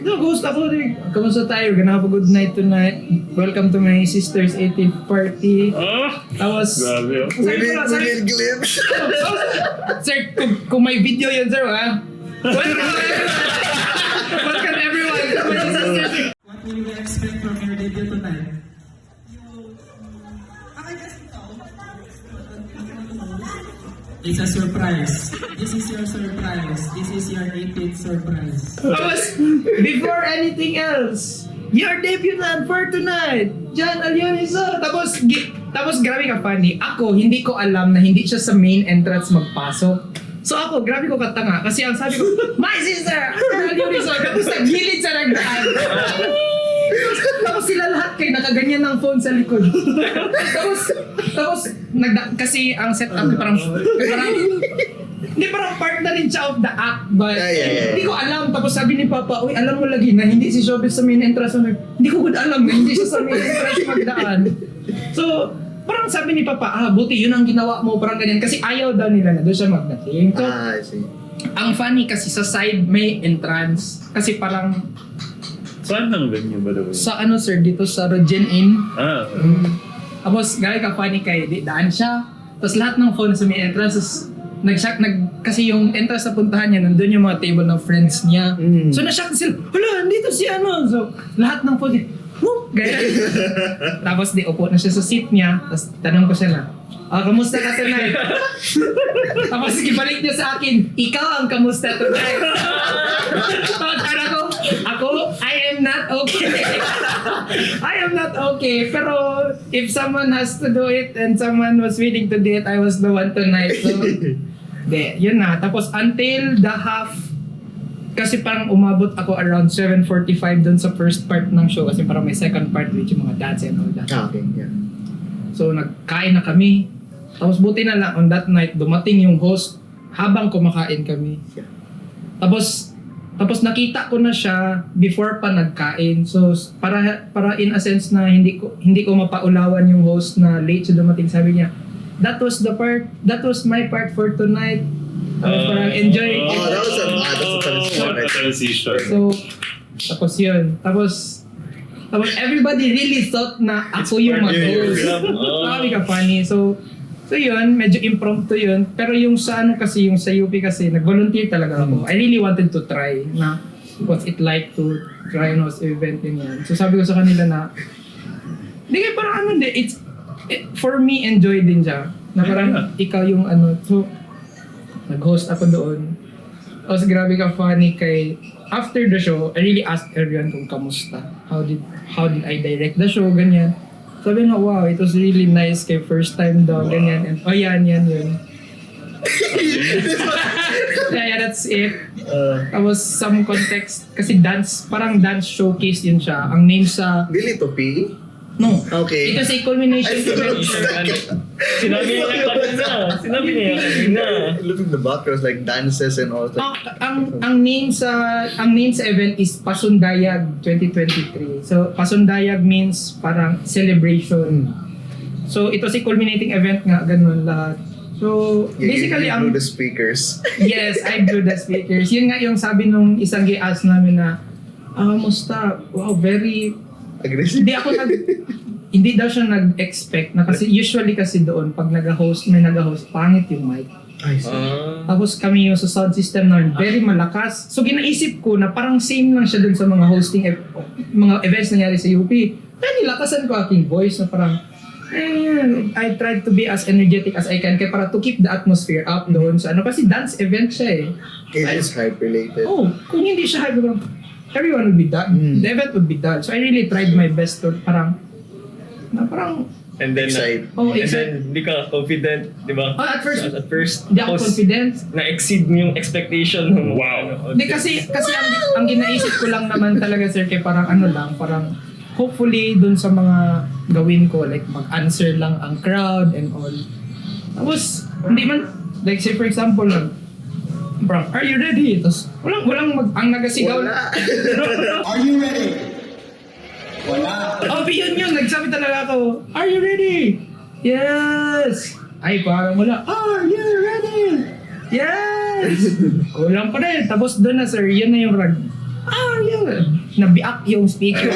Nag-host ako. Kamusta tayo? We're gonna have a good night tonight. Welcome to my sister's 18th party. Tapos, Grabe. We need glimpse. Sir, kung may video yun, sir, ha? Welcome everyone. What will you expect from your debut tonight? It's a surprise. This is your surprise. This is your 18th surprise. Tapos, before anything else, your debutant for tonight, John Alioniso. Tapos grabe ka funny. Ako, hindi ko alam na hindi siya sa main entrance magpasok. So ako, grabe ko katanga. Kasi ang sabi ko, my sister, Alioniso. Tapos naggilid sa nagdaan. Tapos sila lahat kayo nakaganyan ng phone sa likod. tapos kasi ang setup parang hindi parang part na rin siya of the act, but hindi ko alam. Tapos sabi ni Papa, uy, alam mo lagi na hindi si Showbiz sa main entrance. Hindi ko good alam na hindi siya sa main entrance magdaan. So, parang sabi ni Papa, buti yun ang ginawa mo, parang ganyan. Kasi ayaw daw nila na doon siya magdating. So, I see. ang funny kasi sa side may entrance. Kasi parang Saan ang venue, by the way? sa ano sir, dito sa Rogen Inn. Tapos gaya ka funny kay daan siya. Tapos lahat ng phone sa may entrance kasi yung entrance na puntahan niya, nandun yung mga table ng friends niya. So na-shock sila, hala, dito si ano. So lahat ng phone, gaya. Tapos di upo na siya sa seat niya. Tapos tanong ko siya na, kamusta ka tonight? Tapos ibalik niya sa akin, ikaw ang kamusta tonight. Ako, I am not okay. I am not okay. Pero if someone has to do it and someone was willing to do it, I was the one tonight. So, yun na. Tapos until the half, kasi parang umabot ako around 7:45 dun sa first part ng show. Kasi parang may second part with yung mga dance and all that. Okay, yeah. So nagkain na kami. Tapos buti na lang on that night, dumating yung host habang kumakain kami. Tapos nakita ko na siya before pa nagkain. So para in a sense na hindi ko mapaulawan yung host na late siya dumating, sabi niya, that was my part for tonight. Parang enjoy. That's a transition. So tapos yun. Tapos everybody really thought na ako yung mag-host. Sabi ka funny. So yun, medyo impromptu yun. Pero yung sa kasi, yung sa UP kasi, nag-volunteer talaga ako. I really wanted to try na what's it like to try host event yan. So sabi ko sa kanila na, hindi kayo parang for me, enjoy din siya. Na parang ikaw yung So, nag-host ako doon. Tapos grabe ka funny kay, after the show, I really asked everyone kung kamusta. How did I direct the show, ganyan. Sabi na, wow, it was really nice kay first time daw, ganyan. And, yan. Yeah, that's it. Tapos some context, kasi parang dance showcase yun siya. Ang name sa... Really to P? No. Okay. It was a culmination event. Sinabi niya kanina. Look at the backgrounds, like dances and all that. Ang name sa event is Pasundayag 2023. So Pasundayag means parang celebration. So it was a culminating event nga, ganun lahat. So basically you blew the speakers. Yes, I blew the speakers. Yun nga yung sabi nung isang gi-ask namin na, musta? Wow, very aggressive. Hindi daw siya nag-expect na kasi usually kasi doon pag may nag-host, pangit yung mic. I see. Tapos kami yung sa sound system namin, very malakas. So ginaisip ko na parang same lang siya dun sa mga hosting, mga events nangyari sa UP. Kaya nilakasan ko aking voice na parang, I tried to be as energetic as I can kaya para to keep the atmosphere up doon. So kasi dance event siya eh. It is hype related. Kung hindi siya hype, everyone would be done. The event would be done. So I really tried my best to parang and then hindi ka confident, di ba? At first, hindi ako confident. Na-exceed mo yung expectation. Wow. Hindi kasi ang ginaisip ko lang naman talaga sir kay parang parang hopefully dun sa mga gawin ko like mag-answer lang ang crowd and all. Tapos hindi man like say for example parang, are you ready? Tapos walang ang nagasigaw. Wala. Are you ready? Wala. Yun. Nagsabi talaga ako, are you ready? Yes! Ay, parang wala, are you ready? Yes! Kulang pa rin. Tapos doon na sir, yun na yung are you? Nabiak yung speaker.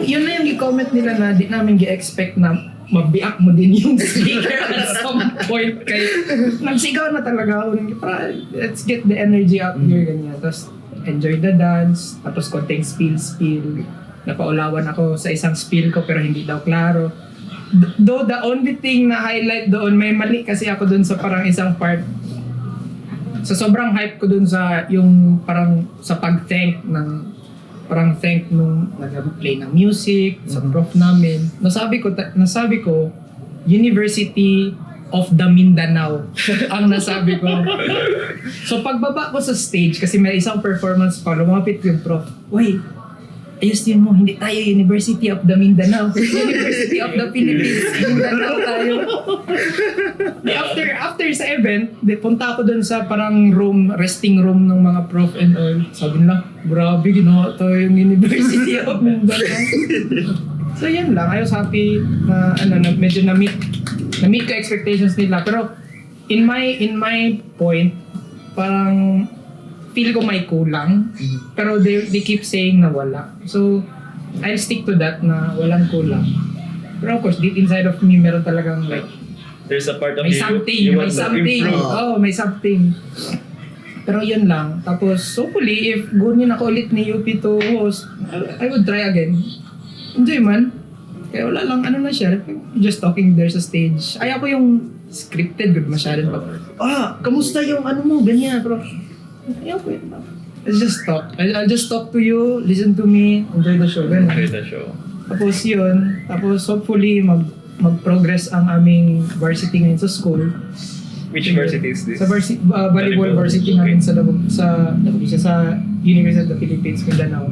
Yun na yung i-comment nila na di namin gi-expect na mabiak mo din yung speaker at some point kay nagsigaw na talaga ako let's get the energy up here ganyan. Tapos enjoy the dance, tapos konting spill. Napaulawan ako sa isang spill ko pero hindi daw klaro. Though the only thing na highlight doon, may mali kasi ako doon sa parang isang part. Sa sobrang hype ko doon sa yung parang sa pag-thank nung nag-play ng music sa prof namin. Nasabi ko University of the Mindanao ang nasabi ko. So pagbaba ko sa stage kasi may isang performance pa, lumapit yung prof. Wait, ayusin mo, hindi tayo University of the Mindanao. University of the Philippines. Mindanao tayo. After sa event, punta ako dun sa parang resting room ng mga prof and all. Sabi nila, grabe, ginawa to yung University of Mindanao. So yan lang, I was happy na medyo na-meet ko expectations nila. Pero in my point, parang feel ko may kulang, pero they keep saying na wala. So, I'll stick to that na walang kulang. Pero of course, deep inside of me, meron talagang like, There's a part of may you, something, you may want to something. improve. Oh, may something. Pero yun lang. Tapos, hopefully, if gunin ako ulit ni UP to host, I would try again. Enjoy man. Kaya wala lang, na siya, just talking there sa stage. Ayaw ko yung scripted, good masyadong pag, kamusta yung mo, ganyan. Pero, ayaw ko yun. Let's just talk. I'll just talk to you, listen to me, enjoy the show. Ganun. Enjoy the show. Tapos yun, hopefully mag-progress ang aming varsity ngayon sa school. Which varsity is this? Sa volleyball varsity namin sa University of the Philippines, Mindanao.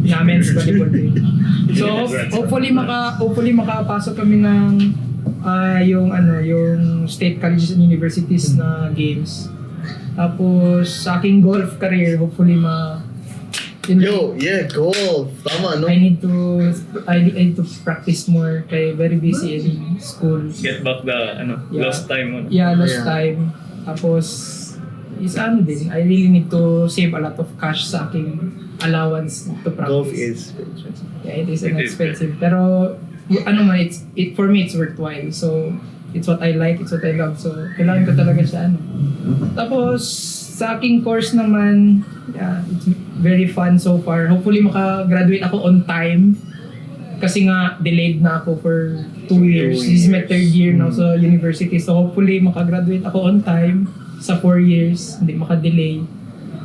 Na men's volleyball team. So hopefully makapasok kami ng yung state colleges and universities na games. Tapos sa aking golf career, hopefully golf. Tama, no? I need to practice more kay very busy in school. Get back the lost time mo. Yeah, lost time. Tapos din, I really need to save a lot of cash sa aking allowance to practice. Golf is expensive. Yeah, it is expensive. Pero for me it's worthwhile. So it's what I like, it's what I love. So kailangan ko talaga siya. Tapos sa aking course naman, it's very fun so far. Hopefully maka-graduate ako on time. Kasi nga, delayed na ako for 2 years. This is my 3rd year now sa university. So hopefully maka-graduate ako on time sa 4 years. Hindi maka-delay.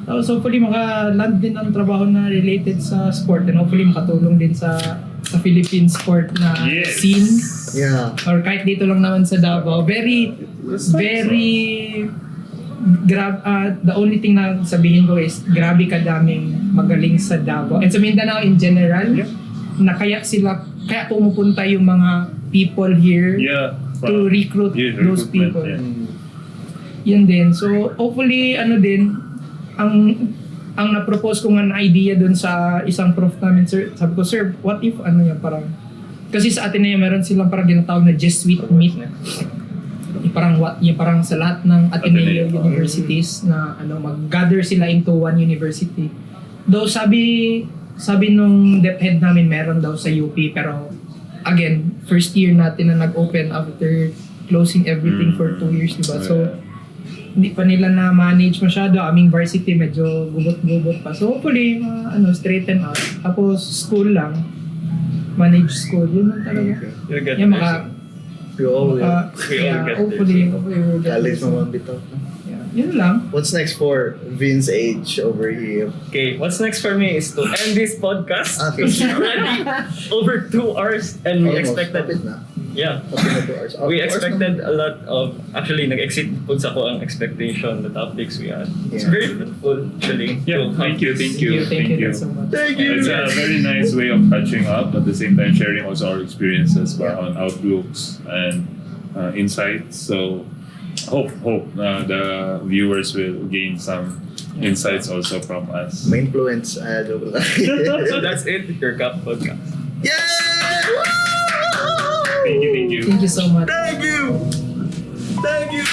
Tapos hopefully maka-land din ang trabaho na related sa sport. And hopefully makatulong din sa Philippine sport na scene. Yeah. Or kahit dito lang naman sa Davao. Very the only thing na sabihin ko is grabe kadaming magaling sa Davao and sa Mindanao in general na kaya pumupunta yung mga people here to recruit those people. Yun din. So hopefully din ang na-propose ko nga na idea dun sa isang prof namin, sir, sabi ko, sir, what if parang kasi sa atin na meron silang parang ginatawag na Jesuit meet. Yung parang sa lahat ng Ateneo universities na mag-gather sila into one university. Though sabi nung DepEd namin meron daw sa UP, pero again, first year natin na nag-open after closing everything for 2 years, diba? So hindi pa nila na-manage masyado. Aming varsity medyo gubot-gubot pa. So hopefully, straighten out. Tapos school lang. Manage school. Yun lang talaga. You'll get We all will. Hopefully we'll get College there. naman bitaw. Yun lang. What's next for Vince H over here? Okay, what's next for me is to end this podcast. Okay. It's already over 2 hours and we Almost. expected Kapit na. Yeah. Kapit na 2 hours. We expected a lot of, actually, nag-exceed po sa ko ang expectation, the topics we had. It's Yeah. very fruitful, actually. Yeah, thank you. Thank you so much. Thank you. It's a very nice way of catching up, at the same time sharing also our experiences on outlooks and insights. So hope the viewers will gain some insights also from us. May influence. Joke lang. So that's it with your Cup Podcast. Yeah! Thank you. Thank you so much. Thank you! Thank you!